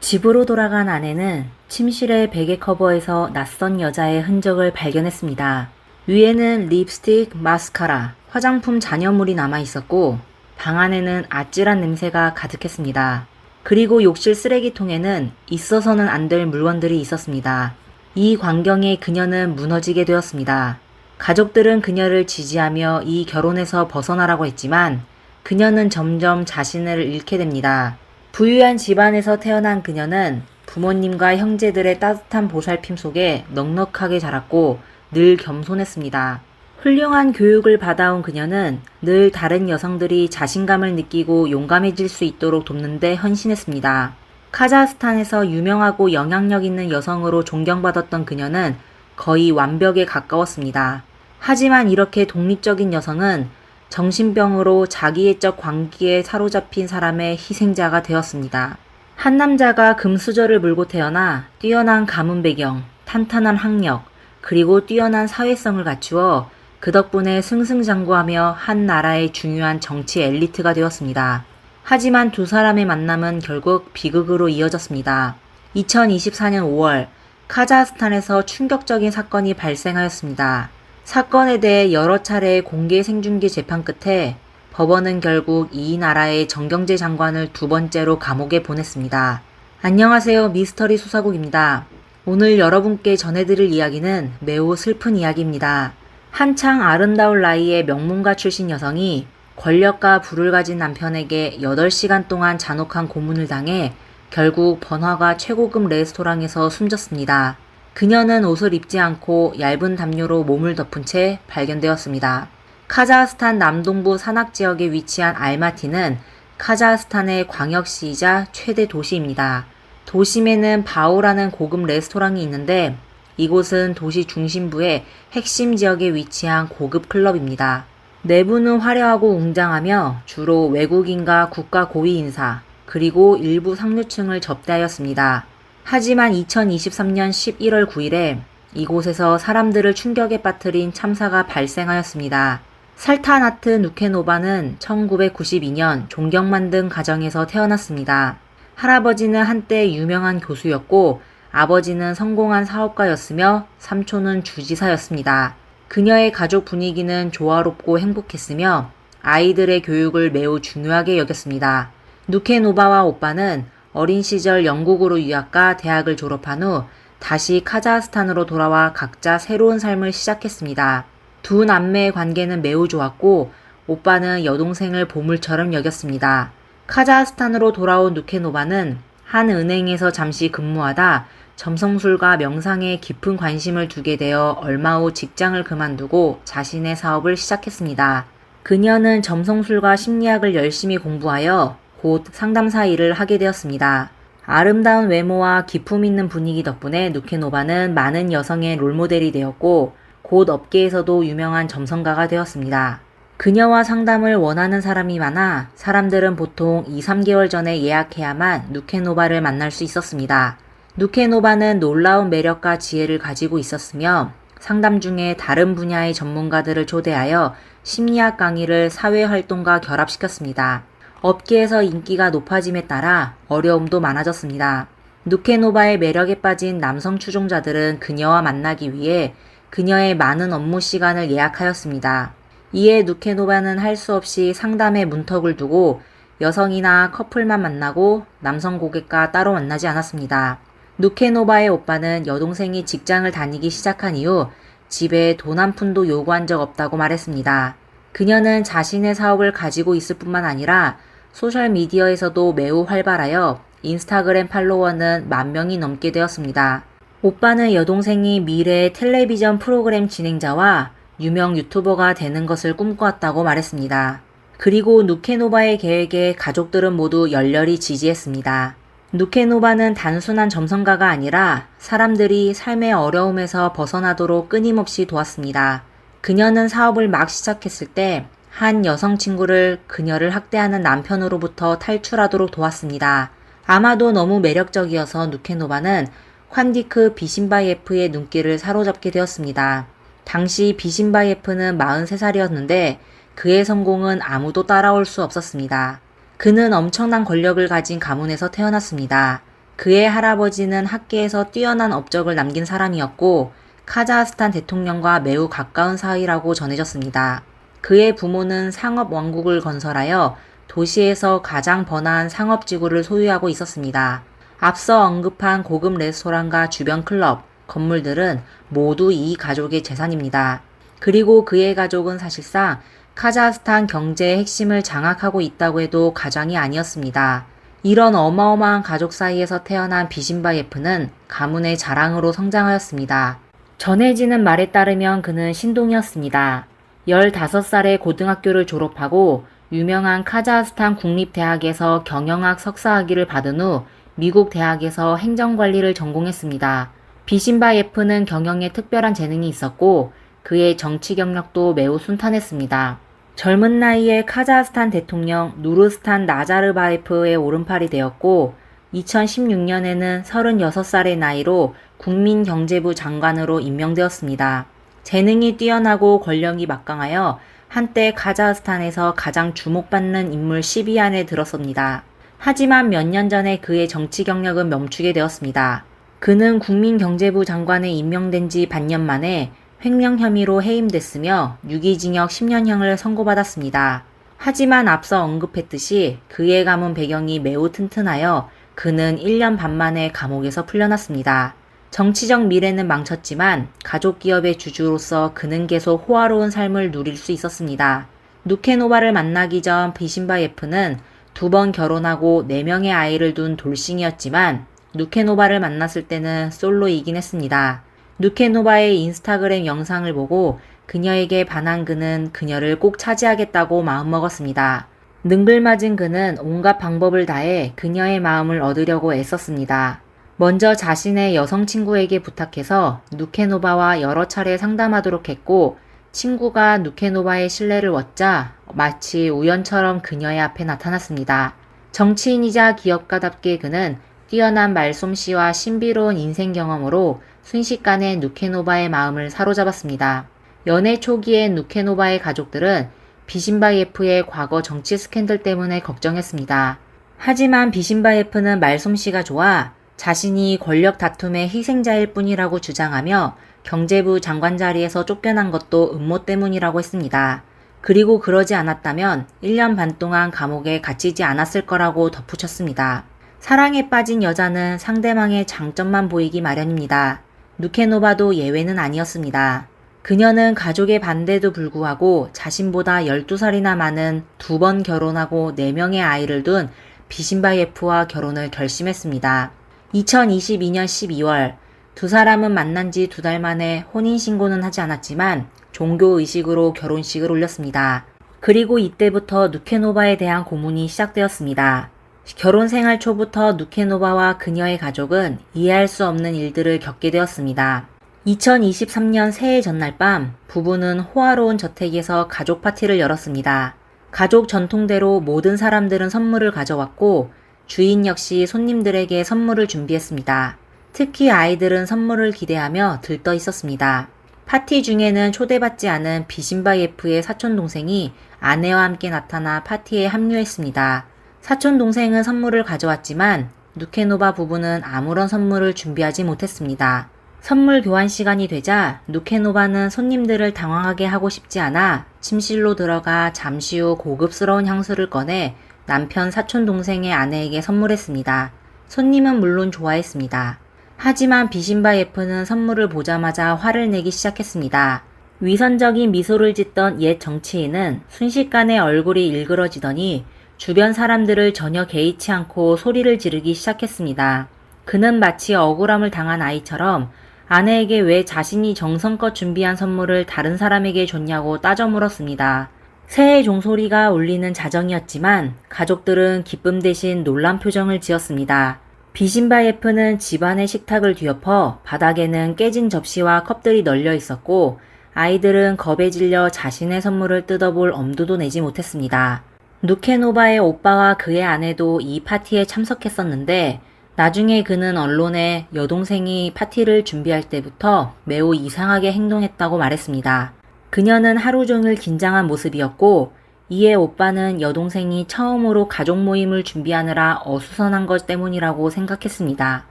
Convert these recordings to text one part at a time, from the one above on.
집으로 돌아간 아내는 침실의 베개 커버에서 낯선 여자의 흔적을 발견했습니다. 위에는 립스틱, 마스카라, 화장품 잔여물이 남아 있었고 방 안에는 아찔한 냄새가 가득했습니다. 그리고 욕실 쓰레기통에는 있어서는 안 될 물건들이 있었습니다. 이 광경에 그녀는 무너지게 되었습니다. 가족들은 그녀를 지지하며 이 결혼에서 벗어나라고 했지만 그녀는 점점 자신을 잃게 됩니다. 부유한 집안에서 태어난 그녀는 부모님과 형제들의 따뜻한 보살핌 속에 넉넉하게 자랐고 늘 겸손했습니다. 훌륭한 교육을 받아온 그녀는 늘 다른 여성들이 자신감을 느끼고 용감해질 수 있도록 돕는 데 헌신했습니다. 카자흐스탄에서 유명하고 영향력 있는 여성으로 존경받았던 그녀는 거의 완벽에 가까웠습니다. 하지만 이렇게 독립적인 여성은 정신병으로 자기애적 광기에 사로잡힌 사람의 희생자가 되었습니다. 한 남자가 금수저를 물고 태어나 뛰어난 가문 배경, 탄탄한 학력, 그리고 뛰어난 사회성을 갖추어 그 덕분에 승승장구하며 한 나라의 중요한 정치 엘리트가 되었습니다. 하지만 두 사람의 만남은 결국 비극으로 이어졌습니다. 2024년 5월 카자흐스탄에서 충격적인 사건이 발생하였습니다. 사건에 대해 여러 차례의 공개 생중계 재판 끝에 법원은 결국 이 나라의 정경재 장관을 두 번째로 감옥에 보냈습니다. 안녕하세요. 미스터리 수사국입니다. 오늘 여러분께 전해드릴 이야기는 매우 슬픈 이야기입니다. 한창 아름다울 나이의 명문가 출신 여성이 권력과 부를 가진 남편에게 8시간 동안 잔혹한 고문을 당해 결국 번화가 최고급 레스토랑에서 숨졌습니다. 그녀는 옷을 입지 않고 얇은 담요로 몸을 덮은 채 발견되었습니다. 카자흐스탄 남동부 산악지역에 위치한 알마티는 카자흐스탄의 광역시이자 최대 도시입니다. 도심에는 바오라는 고급 레스토랑이 있는데 이곳은 도시 중심부의 핵심 지역에 위치한 고급 클럽입니다. 내부는 화려하고 웅장하며 주로 외국인과 국가 고위 인사, 그리고 일부 상류층을 접대하였습니다. 하지만 2023년 11월 9일에 이곳에서 사람들을 충격에 빠뜨린 참사가 발생하였습니다. 살타나트 누케노바는 1992년 존경 만든 가정에서 태어났습니다. 할아버지는 한때 유명한 교수였고 아버지는 성공한 사업가였으며 삼촌은 주지사였습니다. 그녀의 가족 분위기는 조화롭고 행복했으며 아이들의 교육을 매우 중요하게 여겼습니다. 누케노바와 오빠는 어린 시절 영국으로 유학가 대학을 졸업한 후 다시 카자흐스탄으로 돌아와 각자 새로운 삶을 시작했습니다. 두 남매의 관계는 매우 좋았고 오빠는 여동생을 보물처럼 여겼습니다. 카자흐스탄으로 돌아온 누케노바는 한 은행에서 잠시 근무하다 점성술과 명상에 깊은 관심을 두게 되어 얼마 후 직장을 그만두고 자신의 사업을 시작했습니다. 그녀는 점성술과 심리학을 열심히 공부하여 곧 상담사 일을 하게 되었습니다. 아름다운 외모와 기품 있는 분위기 덕분에 누케노바는 많은 여성의 롤모델이 되었고 곧 업계에서도 유명한 점성가가 되었습니다. 그녀와 상담을 원하는 사람이 많아 사람들은 보통 2-3개월 전에 예약해야만 누케노바를 만날 수 있었습니다. 누케노바는 놀라운 매력과 지혜를 가지고 있었으며 상담 중에 다른 분야의 전문가들을 초대하여 심리학 강의를 사회활동과 결합시켰습니다. 업계에서 인기가 높아짐에 따라 어려움도 많아졌습니다. 누케노바의 매력에 빠진 남성 추종자들은 그녀와 만나기 위해 그녀의 많은 업무 시간을 예약하였습니다. 이에 누케노바는 할 수 없이 상담에 문턱을 두고 여성이나 커플만 만나고 남성 고객과 따로 만나지 않았습니다. 누케노바의 오빠는 여동생이 직장을 다니기 시작한 이후 집에 돈 한 푼도 요구한 적 없다고 말했습니다. 그녀는 자신의 사업을 가지고 있을 뿐만 아니라 소셜미디어에서도 매우 활발하여 인스타그램 팔로워는 10,000명이 넘게 되었습니다. 오빠는 여동생이 미래의 텔레비전 프로그램 진행자와 유명 유튜버가 되는 것을 꿈꿔왔다고 말했습니다. 그리고 누케노바의 계획에 가족들은 모두 열렬히 지지했습니다. 누케노바는 단순한 점성가가 아니라 사람들이 삶의 어려움에서 벗어나도록 끊임없이 도왔습니다. 그녀는 사업을 막 시작했을 때 한 여성 친구를 그녀를 학대하는 남편으로부터 탈출하도록 도왔습니다. 아마도 너무 매력적이어서 누케노바는 환디크 비신바예프의 눈길을 사로잡게 되었습니다. 당시 비신바예프는 43살이었는데 그의 성공은 아무도 따라올 수 없었습니다. 그는 엄청난 권력을 가진 가문에서 태어났습니다. 그의 할아버지는 학계에서 뛰어난 업적을 남긴 사람이었고 카자흐스탄 대통령과 매우 가까운 사이라고 전해졌습니다. 그의 부모는 상업 왕국을 건설하여 도시에서 가장 번화한 상업지구를 소유하고 있었습니다. 앞서 언급한 고급 레스토랑과 주변 클럽, 건물들은 모두 이 가족의 재산입니다. 그리고 그의 가족은 사실상 카자흐스탄 경제의 핵심을 장악하고 있다고 해도 과장이 아니었습니다. 이런 어마어마한 가족 사이에서 태어난 비신바예프는 가문의 자랑으로 성장하였습니다. 전해지는 말에 따르면 그는 신동이었습니다. 15살에 고등학교를 졸업하고 유명한 카자흐스탄 국립대학에서 경영학 석사학위를 받은 후 미국 대학에서 행정관리를 전공했습니다. 비신바예프는 경영에 특별한 재능이 있었고 그의 정치 경력도 매우 순탄했습니다. 젊은 나이에 카자흐스탄 대통령 누르스탄 나자르바예프의 오른팔이 되었고 2016년에는 36살의 나이로 국민경제부 장관으로 임명되었습니다. 재능이 뛰어나고 권력이 막강하여 한때 카자흐스탄에서 가장 주목받는 인물 10위 안에 들었습니다. 하지만 몇 년 전에 그의 정치 경력은 멈추게 되었습니다. 그는 국민경제부 장관에 임명된 지 반년 만에 횡령 혐의로 해임됐으며 유기징역 10년형을 선고받았습니다. 하지만 앞서 언급했듯이 그의 가문 배경이 매우 튼튼하여 그는 1년 반 만에 감옥에서 풀려났습니다. 정치적 미래는 망쳤지만 가족 기업의 주주로서 그는 계속 호화로운 삶을 누릴 수 있었습니다. 누케노바를 만나기 전 비신바예프는 2번 결혼하고 4명의 아이를 둔 돌싱이었지만 누케노바를 만났을 때는 솔로이긴 했습니다. 누케노바의 인스타그램 영상을 보고 그녀에게 반한 그는 그녀를 꼭 차지하겠다고 마음먹었습니다. 능글맞은 그는 온갖 방법을 다해 그녀의 마음을 얻으려고 애썼습니다. 먼저 자신의 여성 친구에게 부탁해서 누케노바와 여러 차례 상담하도록 했고 친구가 누케노바의 신뢰를 얻자 마치 우연처럼 그녀의 앞에 나타났습니다. 정치인이자 기업가답게 그는 뛰어난 말솜씨와 신비로운 인생 경험으로 순식간에 누케노바의 마음을 사로잡았습니다. 연애 초기에 누케노바의 가족들은 비신바예프의 과거 정치 스캔들 때문에 걱정했습니다. 하지만 비신바예프는 말솜씨가 좋아 자신이 권력 다툼의 희생자일 뿐이라고 주장하며 경제부 장관 자리에서 쫓겨난 것도 음모 때문이라고 했습니다. 그리고 그러지 않았다면 1년 반 동안 감옥에 갇히지 않았을 거라고 덧붙였습니다. 사랑에 빠진 여자는 상대방의 장점만 보이기 마련입니다. 누케노바도 예외는 아니었습니다. 그녀는 가족의 반대에도 불구하고 자신보다 12살이나 많은 2번 결혼하고 4명의 아이를 둔 비신바예프와 결혼을 결심했습니다. 2022년 12월 두 사람은 만난 지 2달 만에 혼인신고는 하지 않았지만 종교의식으로 결혼식을 올렸습니다. 그리고 이때부터 누케노바에 대한 고문이 시작되었습니다. 결혼 생활 초부터 누케노바와 그녀의 가족은 이해할 수 없는 일들을 겪게 되었습니다. 2023년 새해 전날 밤 부부는 호화로운 저택에서 가족 파티를 열었습니다. 가족 전통대로 모든 사람들은 선물을 가져왔고 주인 역시 손님들에게 선물을 준비했습니다. 특히 아이들은 선물을 기대하며 들떠 있었습니다. 파티 중에는 초대받지 않은 비신바예프의 사촌동생이 아내와 함께 나타나 파티에 합류했습니다. 사촌동생은 선물을 가져왔지만 누케노바 부부는 아무런 선물을 준비하지 못했습니다. 선물 교환 시간이 되자 누케노바는 손님들을 당황하게 하고 싶지 않아 침실로 들어가 잠시 후 고급스러운 향수를 꺼내 남편 사촌동생의 아내에게 선물했습니다. 손님은 물론 좋아했습니다. 하지만 비신바예프는 선물을 보자마자 화를 내기 시작했습니다. 위선적인 미소를 짓던 옛 정치인은 순식간에 얼굴이 일그러지더니 주변 사람들을 전혀 개의치 않고 소리를 지르기 시작했습니다. 그는 마치 억울함을 당한 아이처럼 아내에게 왜 자신이 정성껏 준비한 선물을 다른 사람에게 줬냐고 따져 물었습니다. 새해 종소리가 울리는 자정이었지만 가족들은 기쁨 대신 놀란 표정을 지었습니다. 비신바예프는 집안의 식탁을 뒤엎어 바닥에는 깨진 접시와 컵들이 널려 있었고 아이들은 겁에 질려 자신의 선물을 뜯어볼 엄두도 내지 못했습니다. 누케노바의 오빠와 그의 아내도 이 파티에 참석했었는데 나중에 그는 언론에 여동생이 파티를 준비할 때부터 매우 이상하게 행동했다고 말했습니다. 그녀는 하루 종일 긴장한 모습이었고 이에 오빠는 여동생이 처음으로 가족 모임을 준비하느라 어수선한 것 때문이라고 생각했습니다.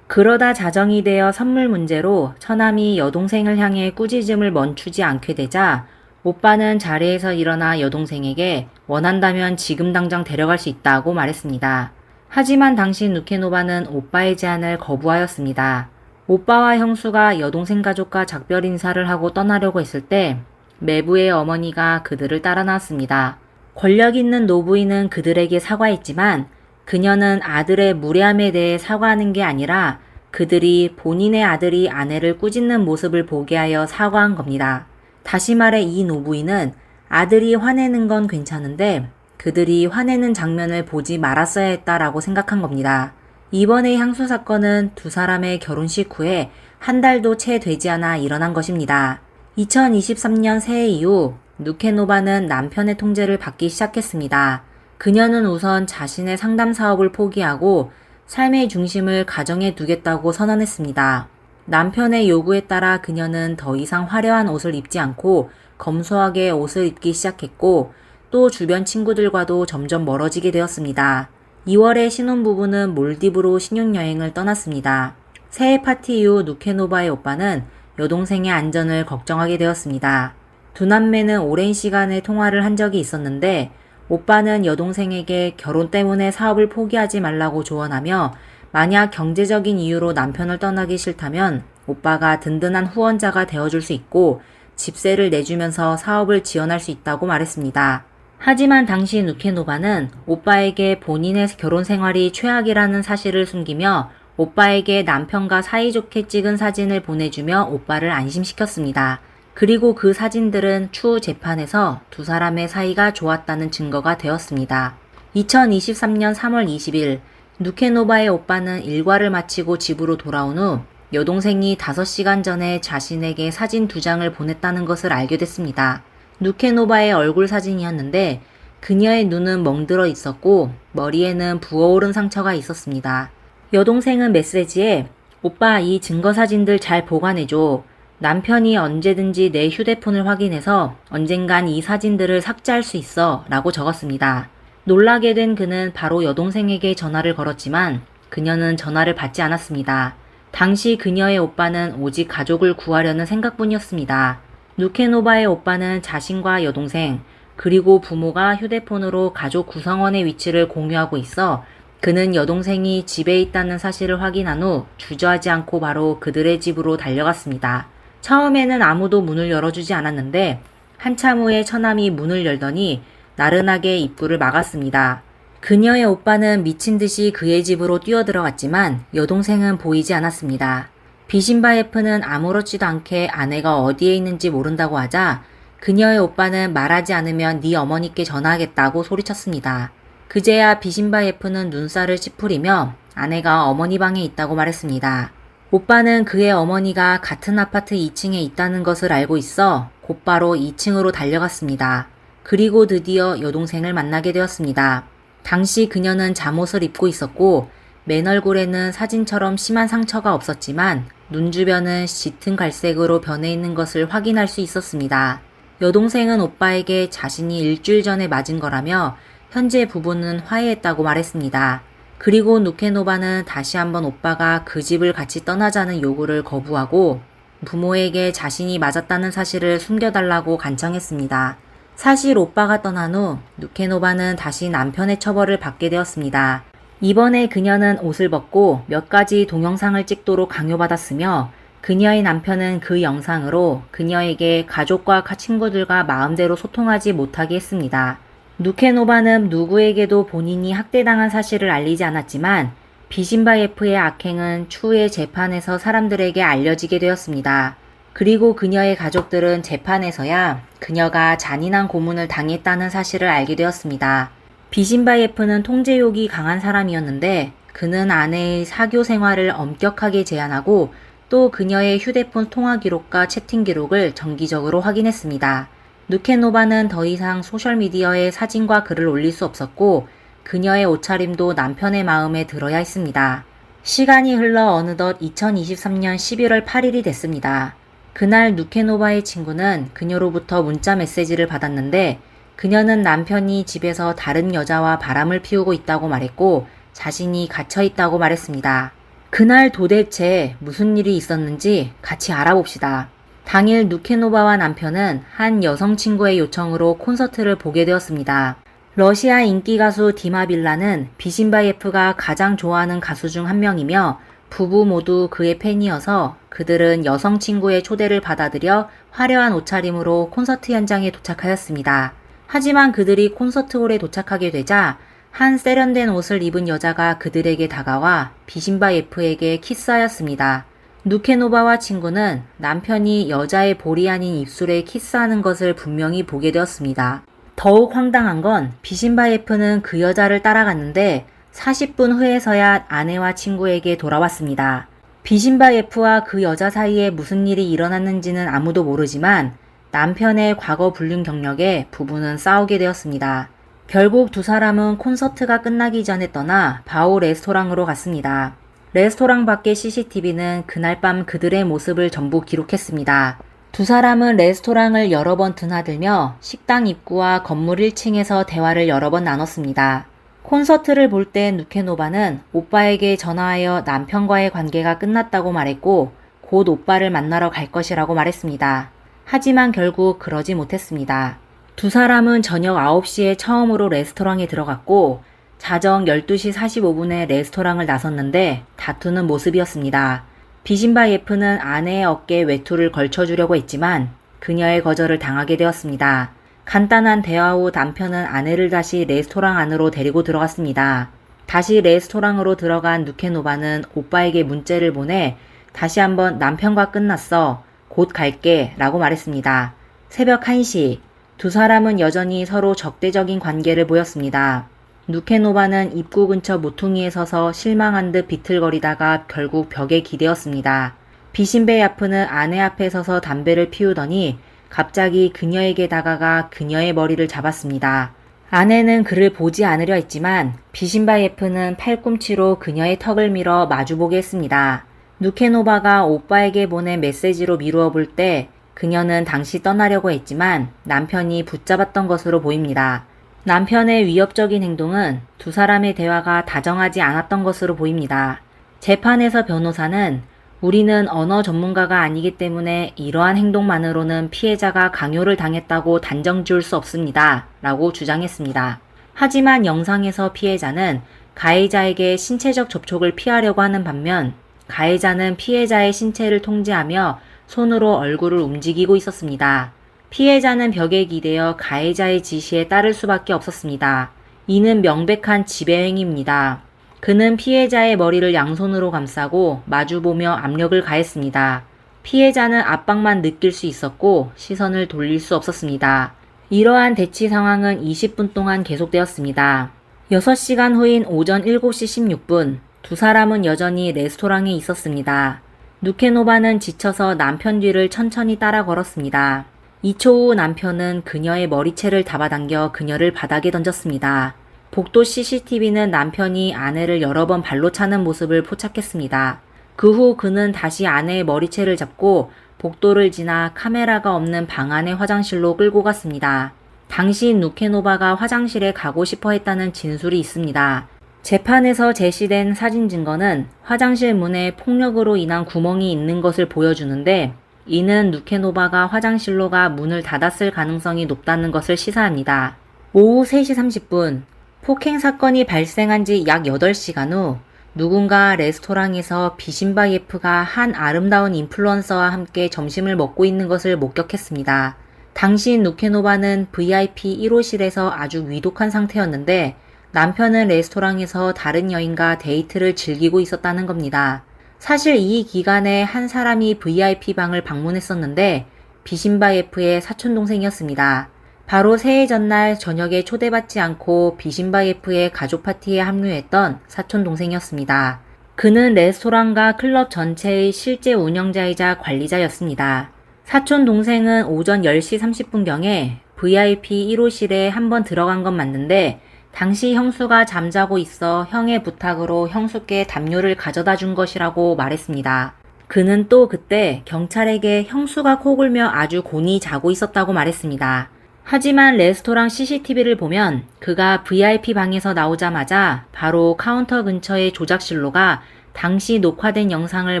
그러다 자정이 되어 선물 문제로 처남이 여동생을 향해 꾸짖음을 멈추지 않게 되자 오빠는 자리에서 일어나 여동생에게 원한다면 지금 당장 데려갈 수 있다고 말했습니다. 하지만 당시 누케노바는 오빠의 제안을 거부하였습니다. 오빠와 형수가 여동생 가족과 작별 인사를 하고 떠나려고 했을 때 매부의 어머니가 그들을 따라 나왔습니다. 권력 있는 노부인은 그들에게 사과했지만 그녀는 아들의 무례함에 대해 사과하는 게 아니라 그들이 본인의 아들이 아내를 꾸짖는 모습을 보게 하여 사과한 겁니다. 다시 말해 이 노부인은 아들이 화내는 건 괜찮은데 그들이 화내는 장면을 보지 말았어야 했다라고 생각한 겁니다. 이번의 향수 사건은 두 사람의 결혼식 후에 한 달도 채 되지 않아 일어난 것입니다. 2023년 새해 이후 누케노바는 남편의 통제를 받기 시작했습니다. 그녀는 우선 자신의 상담 사업을 포기하고 삶의 중심을 가정에 두겠다고 선언했습니다. 남편의 요구에 따라 그녀는 더 이상 화려한 옷을 입지 않고 검소하게 옷을 입기 시작했고 또 주변 친구들과도 점점 멀어지게 되었습니다. 2월에 신혼부부는 몰디브로 신혼여행을 떠났습니다. 새해 파티 이후 누케노바의 오빠는 여동생의 안전을 걱정하게 되었습니다. 두 남매는 오랜 시간의 통화를 한 적이 있었는데 오빠는 여동생에게 결혼 때문에 사업을 포기하지 말라고 조언하며 만약 경제적인 이유로 남편을 떠나기 싫다면 오빠가 든든한 후원자가 되어줄 수 있고 집세를 내주면서 사업을 지원할 수 있다고 말했습니다. 하지만 당시 누케노바는 오빠에게 본인의 결혼 생활이 최악이라는 사실을 숨기며 오빠에게 남편과 사이좋게 찍은 사진을 보내주며 오빠를 안심시켰습니다. 그리고 그 사진들은 추후 재판에서 두 사람의 사이가 좋았다는 증거가 되었습니다. 2023년 3월 20일 누케노바의 오빠는 일과를 마치고 집으로 돌아온 후 여동생이 5시간 전에 자신에게 사진 2장을 보냈다는 것을 알게 됐습니다. 누케노바의 얼굴 사진이었는데 그녀의 눈은 멍들어 있었고 머리에는 부어오른 상처가 있었습니다. 여동생은 메시지에 오빠 이 증거 사진들 잘 보관해줘. 남편이 언제든지 내 휴대폰을 확인해서 언젠간 이 사진들을 삭제할 수 있어 라고 적었습니다. 놀라게 된 그는 바로 여동생에게 전화를 걸었지만 그녀는 전화를 받지 않았습니다. 당시 그녀의 오빠는 오직 가족을 구하려는 생각뿐이었습니다. 누케노바의 오빠는 자신과 여동생 그리고 부모가 휴대폰으로 가족 구성원의 위치를 공유하고 있어 그는 여동생이 집에 있다는 사실을 확인한 후 주저하지 않고 바로 그들의 집으로 달려갔습니다. 처음에는 아무도 문을 열어주지 않았는데 한참 후에 처남이 문을 열더니 나른하게 입구를 막았습니다. 그녀의 오빠는 미친 듯이 그의 집으로 뛰어들어갔지만 여동생은 보이지 않았습니다. 비신바예프는 아무렇지도 않게 아내가 어디에 있는지 모른다고 하자 그녀의 오빠는 말하지 않으면 네 어머니께 전화하겠다고 소리쳤습니다. 그제야 비신바예프는 눈살을 찌푸리며 아내가 어머니 방에 있다고 말했습니다. 오빠는 그의 어머니가 같은 아파트 2층에 있다는 것을 알고 있어 곧바로 2층으로 달려갔습니다. 그리고 드디어 여동생을 만나게 되었습니다. 당시 그녀는 잠옷을 입고 있었고 맨 얼굴에는 사진처럼 심한 상처가 없었지만 눈 주변은 짙은 갈색으로 변해 있는 것을 확인할 수 있었습니다. 여동생은 오빠에게 자신이 일주일 전에 맞은 거라며 현재 부부는 화해했다고 말했습니다. 그리고 누케노바는 다시 한번 오빠가 그 집을 같이 떠나자는 요구를 거부하고 부모에게 자신이 맞았다는 사실을 숨겨달라고 간청했습니다. 사실 오빠가 떠난 후 누케노바는 다시 남편의 처벌을 받게 되었습니다. 이번에 그녀는 옷을 벗고 몇 가지 동영상을 찍도록 강요받았으며 그녀의 남편은 그 영상으로 그녀에게 가족과 친구들과 마음대로 소통하지 못하게 했습니다. 누케노바는 누구에게도 본인이 학대당한 사실을 알리지 않았지만 비신바예프의 악행은 추후에 재판에서 사람들에게 알려지게 되었습니다. 그리고 그녀의 가족들은 재판에서야 그녀가 잔인한 고문을 당했다는 사실을 알게 되었습니다. 비신바예프는 통제욕이 강한 사람이었는데 그는 아내의 사교 생활을 엄격하게 제한하고 또 그녀의 휴대폰 통화 기록과 채팅 기록을 정기적으로 확인했습니다. 누케노바는 더 이상 소셜미디어에 사진과 글을 올릴 수 없었고 그녀의 옷차림도 남편의 마음에 들어야 했습니다. 시간이 흘러 어느덧 2023년 11월 8일이 됐습니다. 그날 누케노바의 친구는 그녀로부터 문자 메시지를 받았는데 그녀는 남편이 집에서 다른 여자와 바람을 피우고 있다고 말했고 자신이 갇혀 있다고 말했습니다. 그날 도대체 무슨 일이 있었는지 같이 알아봅시다. 당일 누케노바와 남편은 한 여성 친구의 요청으로 콘서트를 보게 되었습니다. 러시아 인기 가수 디마 빌라는 비신바예프가 가장 좋아하는 가수 중 한 명이며 부부 모두 그의 팬이어서 그들은 여성 친구의 초대를 받아들여 화려한 옷차림으로 콘서트 현장에 도착하였습니다. 하지만 그들이 콘서트홀에 도착하게 되자 한 세련된 옷을 입은 여자가 그들에게 다가와 비신바예프에게 키스하였습니다. 누케노바와 친구는 남편이 여자의 볼이 아닌 입술에 키스하는 것을 분명히 보게 되었습니다. 더욱 황당한 건 비신바예프는 그 여자를 따라갔는데 40분 후에서야 아내와 친구에게 돌아왔습니다. 비신바예프와 그 여자 사이에 무슨 일이 일어났는지는 아무도 모르지만 남편의 과거 불륜 경력에 부부는 싸우게 되었습니다. 결국 두 사람은 콘서트가 끝나기 전에 떠나 바오 레스토랑으로 갔습니다. 레스토랑 밖의 CCTV는 그날 밤 그들의 모습을 전부 기록했습니다. 두 사람은 레스토랑을 여러 번 드나들며 식당 입구와 건물 1층에서 대화를 여러 번 나눴습니다. 콘서트를 볼 때 누케노바는 오빠에게 전화하여 남편과의 관계가 끝났다고 말했고 곧 오빠를 만나러 갈 것이라고 말했습니다. 하지만 결국 그러지 못했습니다. 두 사람은 저녁 9시에 처음으로 레스토랑에 들어갔고 자정 12시 45분에 레스토랑을 나섰는데 다투는 모습이었습니다. 비신바예프는 아내의 어깨에 외투를 걸쳐주려고 했지만 그녀의 거절을 당하게 되었습니다. 간단한 대화 후 남편은 아내를 다시 레스토랑 안으로 데리고 들어갔습니다. 다시 레스토랑으로 들어간 누케노바는 오빠에게 문자를 보내 다시 한번 남편과 끝났어. 곧 갈게 라고 말했습니다. 새벽 1시 두 사람은 여전히 서로 적대적인 관계를 보였습니다. 누케노바는 입구 근처 모퉁이에 서서 실망한 듯 비틀거리다가 결국 벽에 기대었습니다. 비신바예프는 아내 앞에 서서 담배를 피우더니 갑자기 그녀에게 다가가 그녀의 머리를 잡았습니다. 아내는 그를 보지 않으려 했지만 비신바예프는 팔꿈치로 그녀의 턱을 밀어 마주보게 했습니다. 누케노바가 오빠에게 보낸 메시지로 미루어 볼 때 그녀는 당시 떠나려고 했지만 남편이 붙잡았던 것으로 보입니다. 남편의 위협적인 행동은 두 사람의 대화가 다정하지 않았던 것으로 보입니다. 재판에서 변호사는 우리는 언어 전문가가 아니기 때문에 이러한 행동만으로는 피해자가 강요를 당했다고 단정 지을 수 없습니다. 라고 주장했습니다. 하지만 영상에서 피해자는 가해자에게 신체적 접촉을 피하려고 하는 반면 가해자는 피해자의 신체를 통제하며 손으로 얼굴을 움직이고 있었습니다. 피해자는 벽에 기대어 가해자의 지시에 따를 수밖에 없었습니다. 이는 명백한 지배행위입니다. 그는 피해자의 머리를 양손으로 감싸고 마주보며 압력을 가했습니다. 피해자는 압박만 느낄 수 있었고 시선을 돌릴 수 없었습니다. 이러한 대치 상황은 20분 동안 계속되었습니다. 6시간 후인 오전 7시 16분, 두 사람은 여전히 레스토랑에 있었습니다. 누케노바는 지쳐서 남편 뒤를 천천히 따라 걸었습니다. 2초 후 남편은 그녀의 머리채를 잡아당겨 그녀를 바닥에 던졌습니다. 복도 CCTV는 남편이 아내를 여러 번 발로 차는 모습을 포착했습니다. 그 후 그는 다시 아내의 머리채를 잡고 복도를 지나 카메라가 없는 방 안의 화장실로 끌고 갔습니다. 당시 누케노바가 화장실에 가고 싶어 했다는 진술이 있습니다. 재판에서 제시된 사진 증거는 화장실 문에 폭력으로 인한 구멍이 있는 것을 보여주는데 이는 누케노바가 화장실로 가 문을 닫았을 가능성이 높다는 것을 시사합니다. 오후 3시 30분, 폭행 사건이 발생한 지 약 8시간 후 누군가 레스토랑에서 비신바예프가 한 아름다운 인플루언서와 함께 점심을 먹고 있는 것을 목격했습니다. 당시 누케노바는 VIP 1호실에서 아주 위독한 상태였는데 남편은 레스토랑에서 다른 여인과 데이트를 즐기고 있었다는 겁니다. 사실 이 기간에 한 사람이 VIP 방을 방문했었는데 비신바예프의 사촌동생이었습니다. 바로 새해 전날 저녁에 초대받지 않고 비신바예프의 가족 파티에 합류했던 사촌동생이었습니다. 그는 레스토랑과 클럽 전체의 실제 운영자이자 관리자였습니다. 사촌동생은 오전 10시 30분경에 VIP 1호실에 한번 들어간 건 맞는데 당시 형수가 잠자고 있어 형의 부탁으로 형수께 담요를 가져다 준 것이라고 말했습니다. 그는 또 그때 경찰에게 형수가 코 골며 아주 곤히 자고 있었다고 말했습니다. 하지만 레스토랑 CCTV를 보면 그가 VIP 방에서 나오자마자 바로 카운터 근처의 조작실로 가 당시 녹화된 영상을